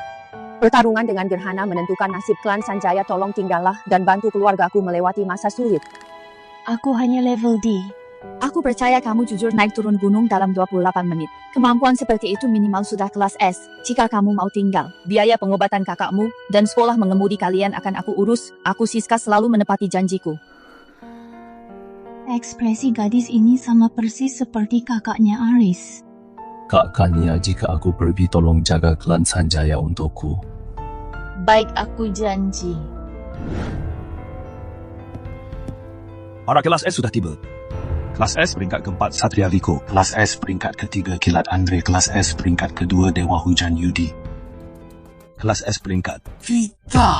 Pertarungan dengan gerhana menentukan nasib klan Sanjaya. Tolong tinggallah dan bantu keluargaku melewati masa sulit. Aku hanya level D. Aku percaya kamu jujur naik turun gunung dalam 28 menit. Kemampuan seperti itu minimal sudah kelas S. Jika kamu mau tinggal, biaya pengobatan kakakmu dan sekolah mengemudi kalian akan aku urus. Aku Siska selalu menepati janjiku. Ekspresi gadis ini sama persis seperti kakaknya Aris. Kak Kania, jika aku pergi, tolong jaga klan Sanjaya untukku. Baik, aku janji. Para kelas S sudah tiba. Kelas S peringkat keempat Satria Liko. Kelas S peringkat ketiga Kilat Andre. Kelas S peringkat kedua Dewa Hujan Yudi. Kelas S peringkat Vita!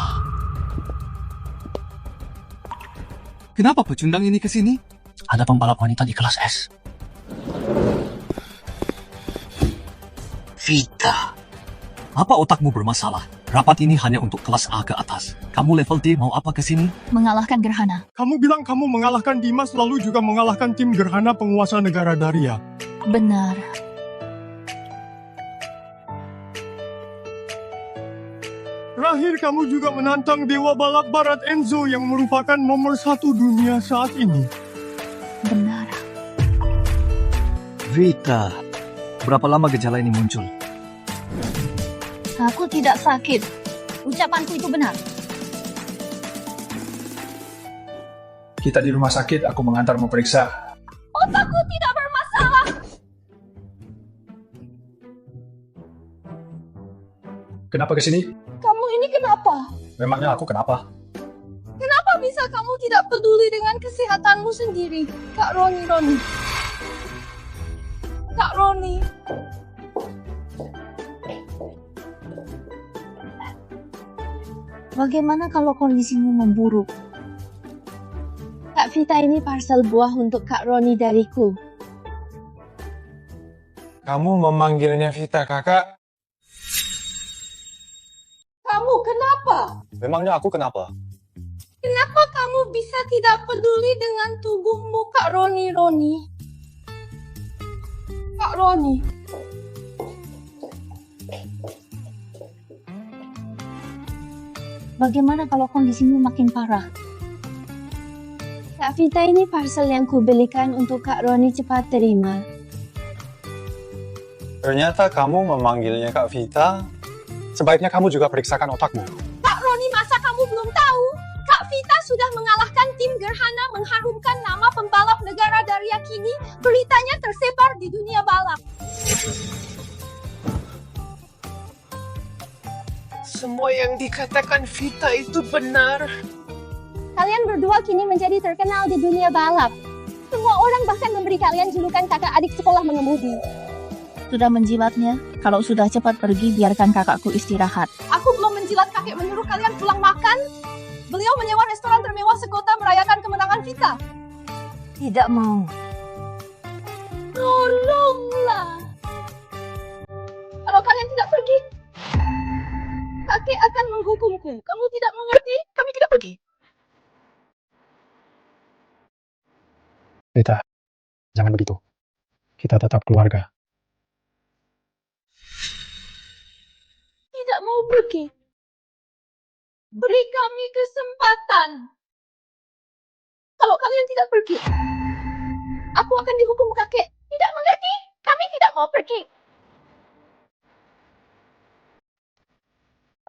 Kenapa pecundang ini ke sini? Ada pembalap wanita di kelas S. Vita. Apa otakmu bermasalah? Rapat ini hanya untuk kelas A ke atas. Kamu level D mau apa ke sini? Mengalahkan gerhana. Kamu bilang kamu mengalahkan Dimas lalu juga mengalahkan tim gerhana penguasa negara Daria. Benar. Terakhir kamu juga menantang Dewa Balap Barat Enzo yang merupakan nomor 1 dunia saat ini. Benar. Vita. Berapa lama gejala ini muncul? Aku tidak sakit. Ucapanku itu benar. Kita di rumah sakit, aku mengantar memeriksa. Otakku tidak bermasalah. Kenapa ke sini? Kamu ini kenapa? Memangnya aku kenapa? Kenapa bisa kamu tidak peduli dengan kesehatanmu sendiri? Kak Roni. Kak Roni. Bagaimana kalau kondisimu memburuk? Kak Vita, ini parcel buah untuk Kak Roni dariku. Kamu memanggilnya Vita, kakak? Kamu kenapa? Memangnya aku kenapa? Kenapa kamu bisa tidak peduli dengan tubuhmu, Kak Roni? Kak Roni. Bagaimana kalau kondisimu makin parah? Kak Vita, ini parcel yang kubelikan untuk Kak Roni, cepat terima. Ternyata kamu memanggilnya Kak Vita. Sebaiknya kamu juga periksakan otakmu. Kak Roni, masa kamu belum tahu? Kak Vita sudah mengalahkan tim gerhana, mengharumkan nama pembalap negara Daria. Kini beritanya tersebar di dunia balap. Semua yang dikatakan Vita itu benar. berdua kini menjadi terkenal di dunia balap. Semua orang bahkan memberi kalian julukan kakak adik sekolah mengemudi. Sudah menjilatnya. Kalau sudah cepat pergi, biarkan kakakku istirahat. Aku belum menjilat kakek menyuruh kalian pulang makan. Beliau menyewa restoran termewah sekota merayakan kemenangan Vita. Tidak mau. Tolonglah. Kalau kalian tidak pergi, kakek akan menghukumku. Kamu tidak mengerti? Kami tidak pergi. Vita, jangan begitu. Kita tetap keluarga. Tidak mau pergi. Beri kami kesempatan. Kalau kalian tidak pergi, aku akan dihukum kakek. Tidak mengerti? Kami tidak mau pergi.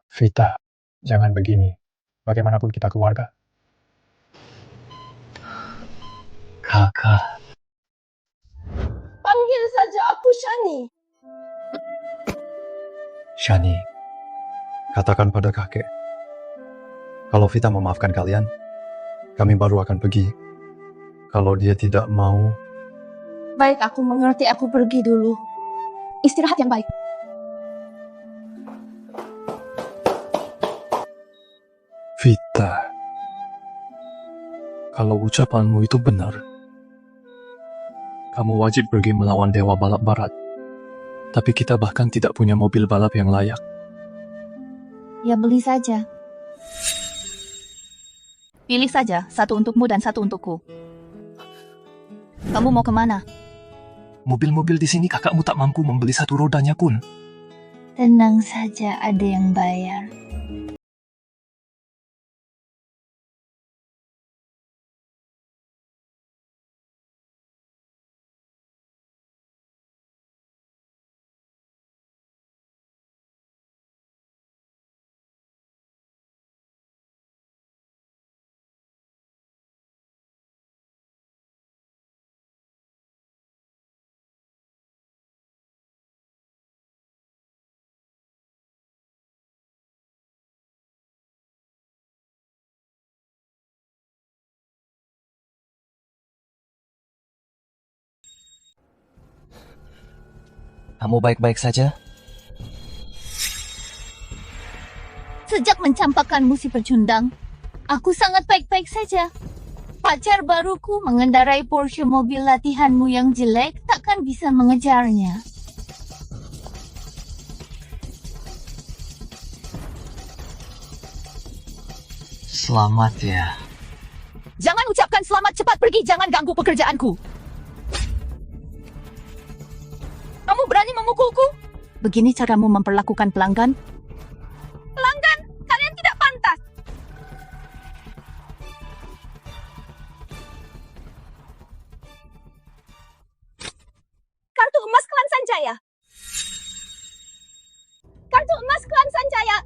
Vita, jangan begini. Bagaimanapun kita keluarga. Kakak. Panggil saja aku Shani. Shani, katakan pada kakek, kalau Vita memaafkan kalian, kami baru akan pergi. Kalau dia tidak mau... Baik, aku mengerti. Aku pergi dulu. Istirahat yang baik. Vita, kalau ucapanmu itu benar, kamu wajib pergi melawan Dewa Balap Barat. Tapi kita bahkan tidak punya mobil balap yang layak. Ya beli saja. Pilih saja, satu untukmu dan satu untukku. Kamu mau kemana? Mobil-mobil di sini kakakmu tak mampu membeli satu rodanya pun. Tenang saja, ada yang bayar. Kamu baik-baik saja? Sejak mencampakkanmu si pecundang, aku sangat baik-baik saja. Pacar baruku mengendarai Porsche, mobil latihanmu yang jelek takkan bisa mengejarnya. Selamat ya. Jangan ucapkan selamat, cepat pergi, jangan ganggu pekerjaanku. Kamu berani memukulku? Begini caramu memperlakukan pelanggan? Pelanggan, kalian tidak pantas. Kartu emas klan Sanjaya. Kartu emas klan Sanjaya.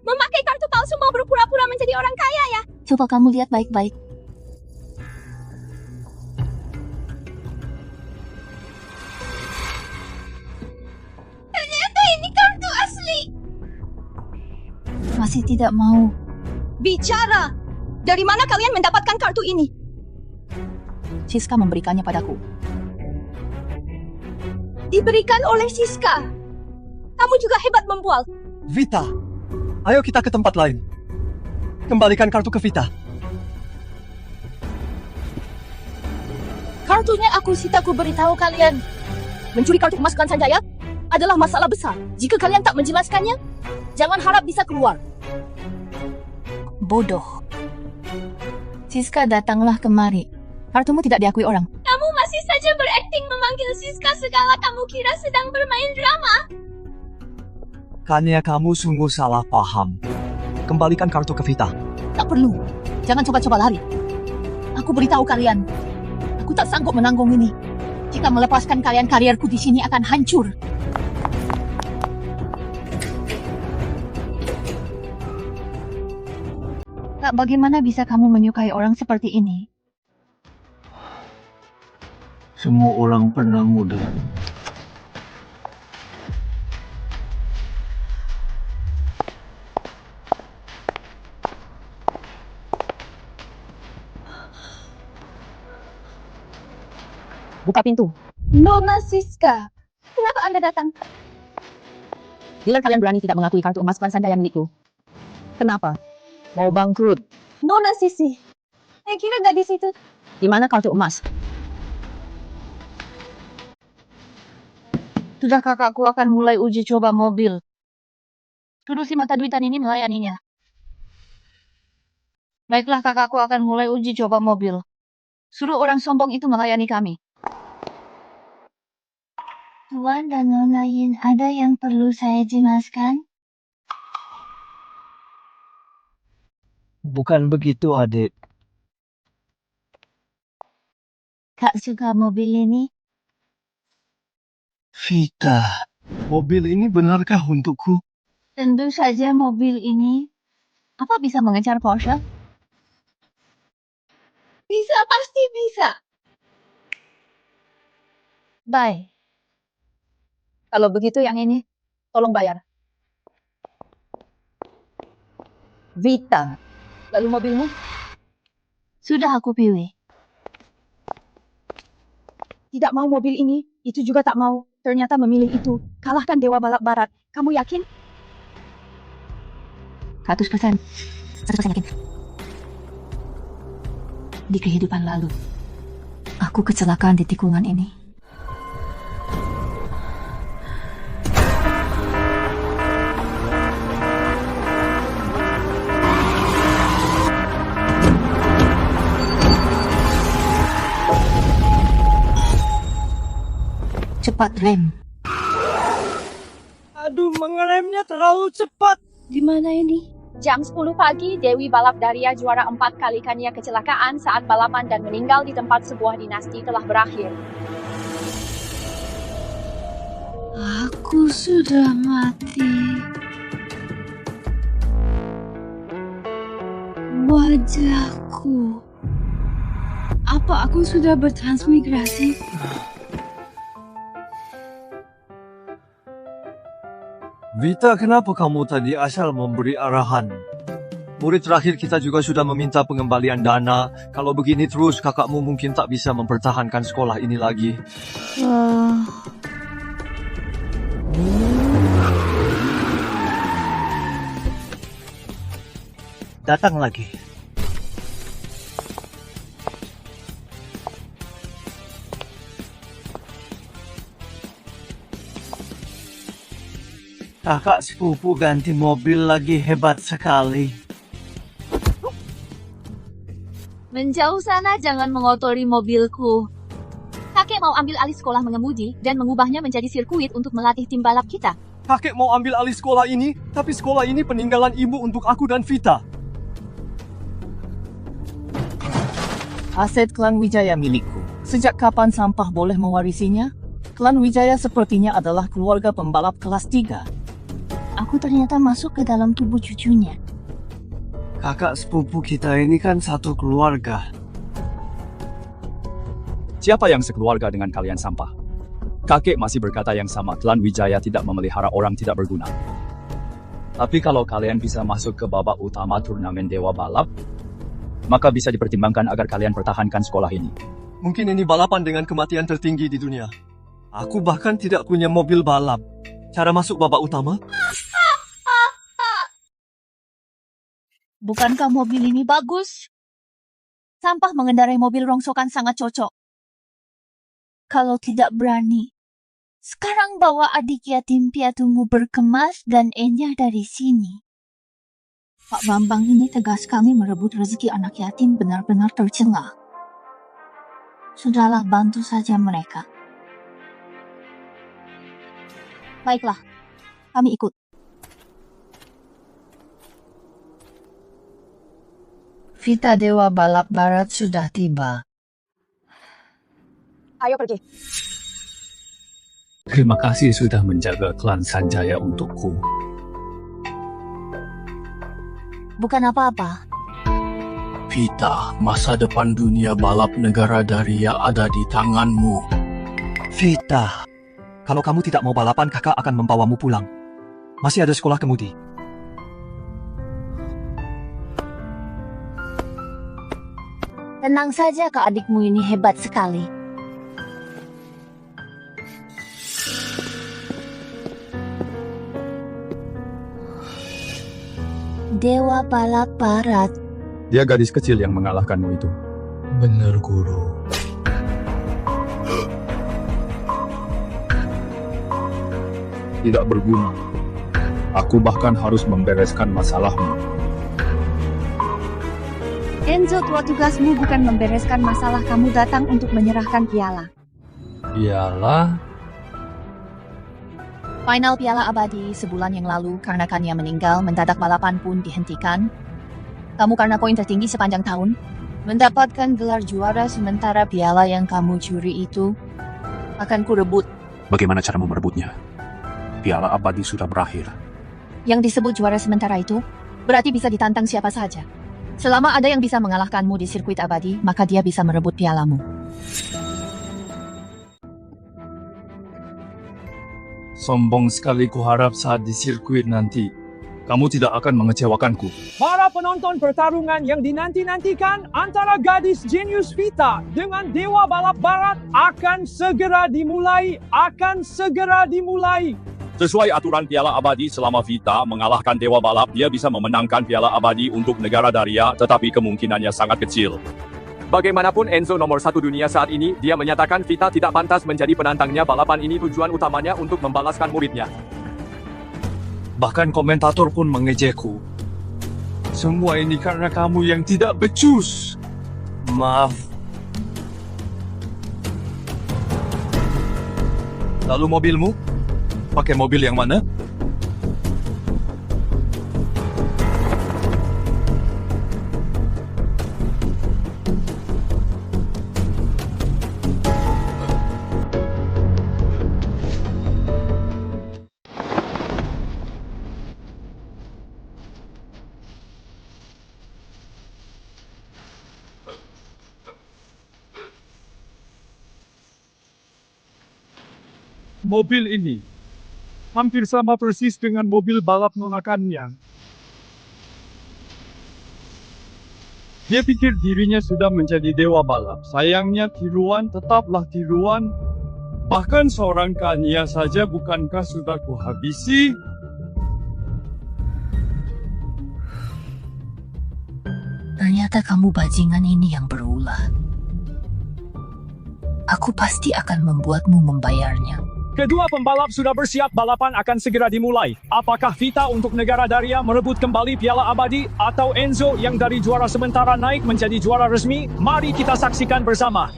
Memakai kartu palsu mau berpura-pura menjadi orang kaya ya? Coba kamu lihat baik-baik. Ternyata ini kartu asli. Masih tidak mau. Bicara! Dari mana kalian mendapatkan kartu ini? Siska memberikannya padaku. Diberikan oleh Siska. Kamu juga hebat membual. Vita, ayo kita ke tempat lain. Kembalikan kartu ke Vita. Kartunya aku sita, aku beritahu kalian. Mencuri kartu emas klan Sanjaya adalah masalah besar. Jika kalian tak menjelaskannya, jangan harap bisa keluar. Bodoh. Siska, datanglah kemari. Kartumu tidak diakui orang. Kamu masih saja berakting memanggil Siska segala, kamu kira sedang bermain drama? Kayaknya kamu sungguh salah paham. Kembalikan kartu ke Vita. Tak perlu. Jangan coba-coba lari. Aku beritahu kalian. Aku tak sanggup menanggung ini. Jika melepaskan kalian, karierku di sini akan hancur. Kak, bagaimana bisa kamu menyukai orang seperti ini? Semua orang pernah muda. Buka pintu. Nona Siska, kenapa Anda datang? Bila kalian berani tidak mengakui kartu emas Klan Sanjaya milikku. Kenapa? Mau bangkrut? Nona Sisi, saya kira gadis itu. Di mana kartu emas? Sudah kakakku akan mulai uji coba mobil. Suruh si mata duitan ini melayaninya. Baiklah, kakakku akan mulai uji coba mobil. Suruh orang sombong itu melayani kami. Tuan dan Nona Yin, ada yang perlu saya jelaskan? Bukan begitu, adik. Kak suka mobil ini? Vita, mobil ini benarkah untukku? Tentu saja mobil ini. Apa bisa mengejar Porsche? Bisa, pasti bisa. Baik. Kalau begitu yang ini, tolong bayar. Vita. Lalu mobilmu? Sudah aku pilih. Tidak mau mobil ini, itu juga tak mau. Ternyata memilih itu. Kalahkan Dewa Balap Barat. Kamu yakin? 100%. 100% yakin. Di kehidupan lalu, aku kecelakaan di tikungan ini. Cepat rem. Aduh, mengeremnya terlalu cepat. Di mana ini? Jam 10 pagi, Dewi Balap Daria juara 4 kalinya kecelakaan saat balapan dan meninggal di tempat sebuah dinasti telah berakhir. Aku sudah mati. Wajahku. Apa aku sudah bertransmigrasi? Vita, kenapa kamu tadi asal memberi arahan? Murid terakhir kita juga sudah meminta pengembalian dana. Kalau begini terus, kakakmu mungkin tak bisa mempertahankan sekolah ini lagi. Datang lagi. Kakak sepupu ganti mobil lagi, hebat sekali. Menjauh sana, jangan mengotori mobilku. Kakek mau ambil alih sekolah mengemudi dan mengubahnya menjadi sirkuit untuk melatih tim balap kita. Kakek mau ambil alih sekolah ini, tapi sekolah ini peninggalan ibu untuk aku dan Vita. Aset Klan Wijaya milikku. Sejak kapan sampah boleh mewarisinya? Klan Wijaya sepertinya adalah keluarga pembalap kelas 3. Aku ternyata masuk ke dalam tubuh cucunya. Kakak sepupu kita ini kan satu keluarga. Siapa yang sekeluarga dengan kalian sampah? Kakek masih berkata yang sama, Klan Wijaya tidak memelihara orang tidak berguna. Tapi kalau kalian bisa masuk ke babak utama turnamen Dewa Balap, maka bisa dipertimbangkan agar kalian pertahankan sekolah ini. Mungkin ini balapan dengan kematian tertinggi di dunia. Aku bahkan tidak punya mobil balap. Cara masuk babak utama? Bukankah mobil ini bagus? Sampah mengendarai mobil rongsokan sangat cocok. Kalau tidak berani, sekarang bawa adik yatim piatumu berkemas dan enyah dari sini. Pak Bambang ini tegas sekali merebut rezeki anak yatim, benar-benar tercela. Sudahlah, bantu saja mereka. Baiklah, kami ikut. Vita Dewa Balap Barat sudah tiba. Ayo pergi. Terima kasih sudah menjaga Klan Sanjaya untukku. Bukan apa-apa. Vita, masa depan dunia balap negara Daria ada di tanganmu. Vita, kalau kamu tidak mau balapan, kakak akan membawamu pulang. Masih ada sekolah kemudi. Tenang saja, kak adikmu ini hebat sekali. Dewa Balap Barat. Dia gadis kecil yang mengalahkanmu itu. Benar, Guru. Tidak berguna. Aku bahkan harus membereskan masalahmu. Enzo, tua tugasmu bukan membereskan masalah, kamu datang untuk menyerahkan piala. Piala? Final Piala Abadi sebulan yang lalu karena Kanya meninggal, mendadak balapan pun dihentikan. Kamu karena poin tertinggi sepanjang tahun, mendapatkan gelar juara, sementara piala yang kamu curi itu akan kurebut. Bagaimana cara merebutnya? Piala Abadi sudah berakhir. Yang disebut juara sementara itu berarti bisa ditantang siapa saja. Selama ada yang bisa mengalahkanmu di sirkuit abadi, maka dia bisa merebut pialamu. Sombong sekali kuharap saat di sirkuit nanti, kamu tidak akan mengecewakanku. Para penonton, pertarungan yang dinanti-nantikan antara gadis jenius Vita dengan Dewa Balap Barat akan segera dimulai. Sesuai aturan Piala Abadi, selama Vita mengalahkan Dewa Balap, dia bisa memenangkan Piala Abadi untuk negara Daria, tetapi kemungkinannya sangat kecil. Bagaimanapun Enzo nomor 1 dunia saat ini, dia menyatakan Vita tidak pantas menjadi penantangnya. Balapan ini tujuan utamanya untuk membalaskan muridnya. Bahkan komentator pun mengejekku. Semua ini karena kamu yang tidak becus. Maaf. Lalu mobilmu? Pakai mobil yang mana? Mobil ini hampir sama persis dengan mobil balap mengakannya. Dia pikir dirinya sudah menjadi dewa balap. Sayangnya tiruan tetaplah tiruan. Bahkan seorang Kanya saja bukankah sudah kuhabisi? Ternyata kamu bajingan ini yang berulah. Aku pasti akan membuatmu membayarnya. Kedua pembalap sudah bersiap, balapan akan segera dimulai. Apakah Vita untuk negara Daria merebut kembali Piala Abadi atau Enzo yang dari juara sementara naik menjadi juara resmi? Mari kita saksikan bersama.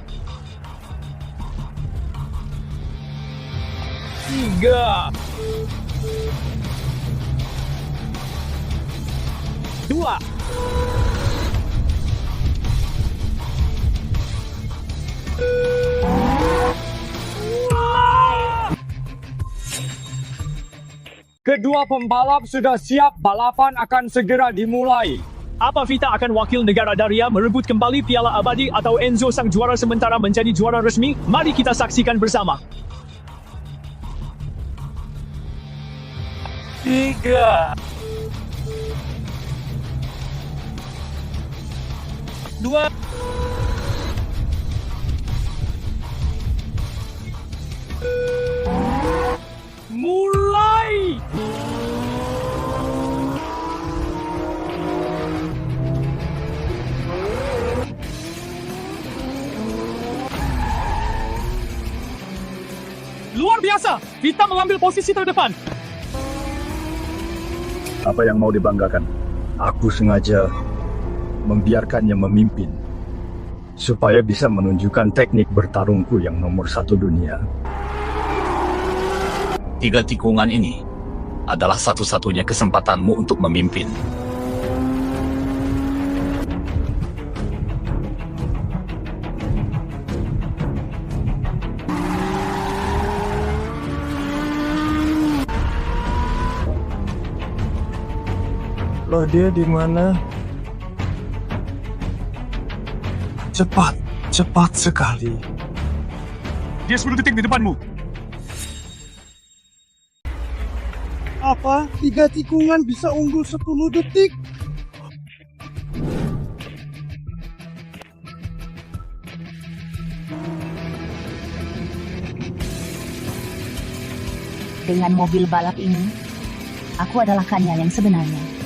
3 2 Kedua pembalap sudah siap, balapan akan segera dimulai. Apa Vita akan wakil negara Daria merebut kembali Piala Abadi atau Enzo sang juara sementara menjadi juara resmi? Mari kita saksikan bersama. 3 2 mulai. Luar biasa, Vita mengambil posisi terdepan. Apa yang mau dibanggakan? Aku sengaja membiarkannya memimpin, supaya bisa menunjukkan teknik bertarungku yang nomor 1 dunia. 3 tikungan ini adalah satu-satunya kesempatanmu untuk memimpin. Loh, dia di mana? Cepat sekali. Dia 10 detik di depanmu. Apa? 3 tikungan bisa unggul 10 detik? Dengan mobil balap ini, aku adalah Kanya yang sebenarnya.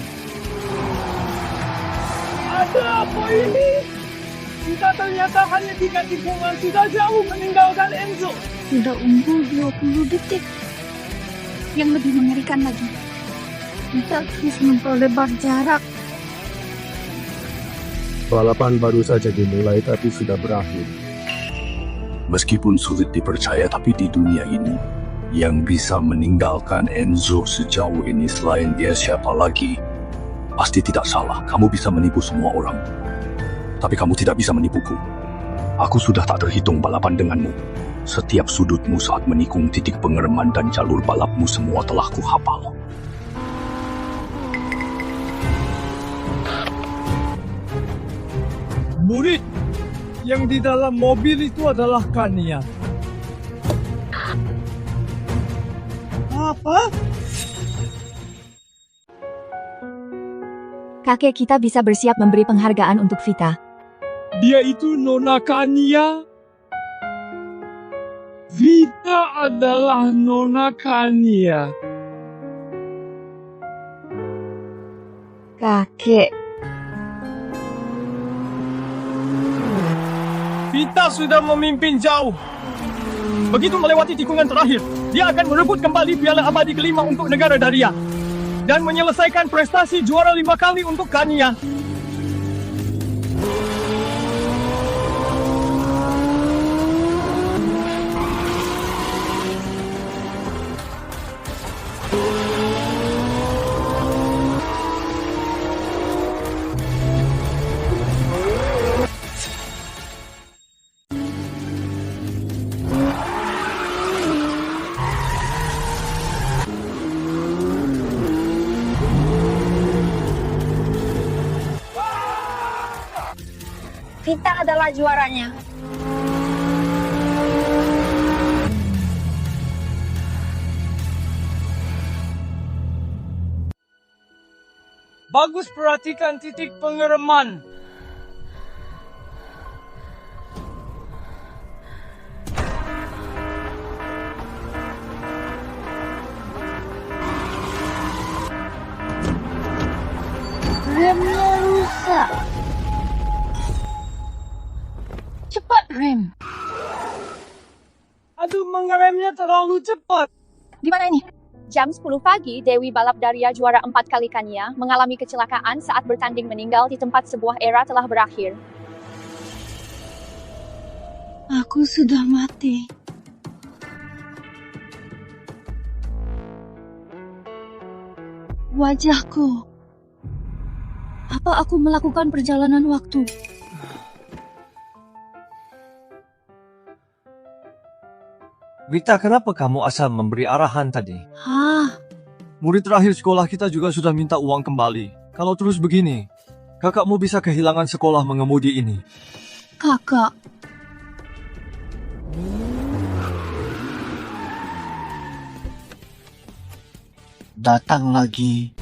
Apa ini? Kita ternyata hanya 3 tikungan sudah jauh meninggalkan Enzo. Sudah unggul 20 detik. Yang lebih mengerikan lagi, kita terus memperlebar jarak. Balapan baru saja dimulai tapi sudah berakhir. Meskipun sulit dipercaya, tapi di dunia ini, yang bisa meninggalkan Enzo sejauh ini selain dia siapa lagi? Pasti tidak salah, kamu bisa menipu semua orang. Tapi kamu tidak bisa menipuku. Aku sudah tak terhitung balapan denganmu. Setiap sudutmu saat menikung titik pengereman dan jalur balapmu semua telah kuhafal. Murid yang di dalam mobil itu adalah Kania. Apa? Kakek kita bisa bersiap memberi penghargaan untuk Vita. Dia itu Nona Kania. Vita adalah Nona Kania. Kakek. Vita sudah memimpin jauh. Begitu melewati tikungan terakhir, dia akan merebut kembali piala abadi kelima untuk negara Daria dan menyelesaikan prestasi juara 5 kali untuk Kania. Vita adalah juaranya. Bagus, perhatikan titik pengereman. Remnya rusak. Cepat rem. Aduh, mengeremnya terlalu cepat. Di mana ini? Jam 10 pagi, Dewi balap Daria juara 4 kali Kania mengalami kecelakaan saat bertanding meninggal di tempat sebuah era telah berakhir. Aku sudah mati. Wajahku. Apa aku melakukan perjalanan waktu? Vita, kenapa kamu asal memberi arahan tadi? Hah? Murid terakhir sekolah kita juga sudah minta uang kembali. Kalau terus begini, kakakmu bisa kehilangan sekolah mengemudi ini. Kakak. Datang lagi.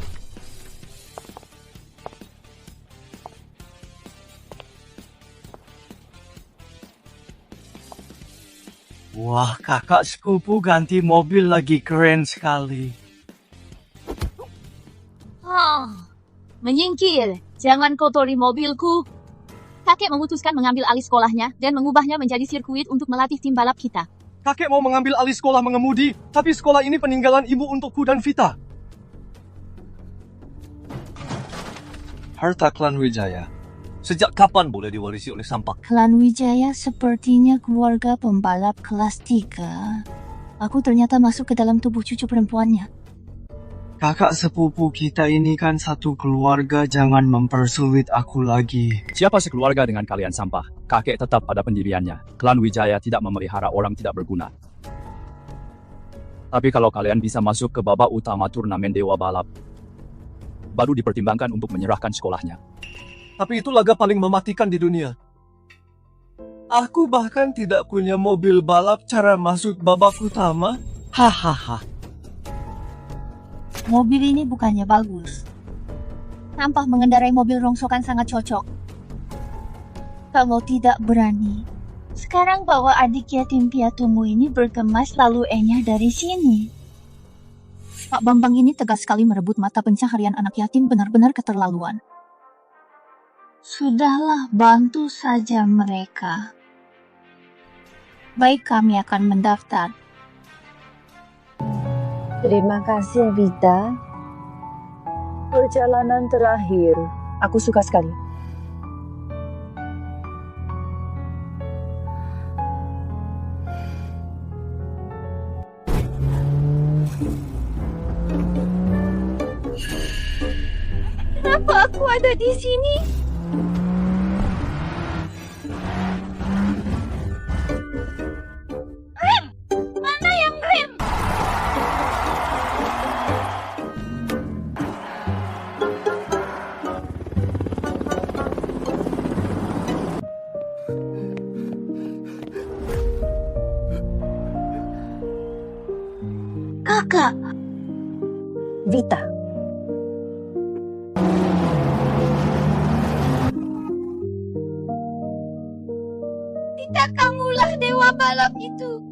Wah, kakak sepupu ganti mobil lagi, keren sekali. Menyingkir, jangan kotori mobilku. Kakek memutuskan mengambil alih sekolahnya dan mengubahnya menjadi sirkuit untuk melatih tim balap kita. Kakek mau mengambil alih sekolah mengemudi, tapi sekolah ini peninggalan ibu untukku dan Vita. Harta klan Wijaya. Sejak kapan boleh diwarisi oleh sampah? Klan Wijaya sepertinya keluarga pembalap kelas 3. Aku ternyata masuk ke dalam tubuh cucu perempuannya. Kakak sepupu kita ini kan satu keluarga, jangan mempersulit aku lagi. Siapa sekeluarga dengan kalian sampah? Kakek tetap pada pendiriannya. Klan Wijaya tidak memelihara orang tidak berguna. Tapi kalau kalian bisa masuk ke babak utama turnamen Dewa Balap, baru dipertimbangkan untuk menyerahkan sekolahnya. Tapi itu laga paling mematikan di dunia. Aku bahkan tidak punya mobil balap cara masuk babak utama. Hahaha. Mobil ini bukannya bagus. Nampak mengendarai mobil rongsokan sangat cocok. Kalau tidak berani, sekarang bawa adik yatim piatumu ini berkemas lalu enyah dari sini. Pak Bambang ini tegas sekali merebut mata pencaharian anak yatim, benar-benar keterlaluan. Sudahlah, bantu saja mereka. Baik, kami akan mendaftar. Terima kasih, Vita. Perjalanan terakhir. Aku suka sekali. Kenapa aku ada di sini? Rem! Mana yang rem? Kakak! Vita. Tidak, kamulah dewa balap itu.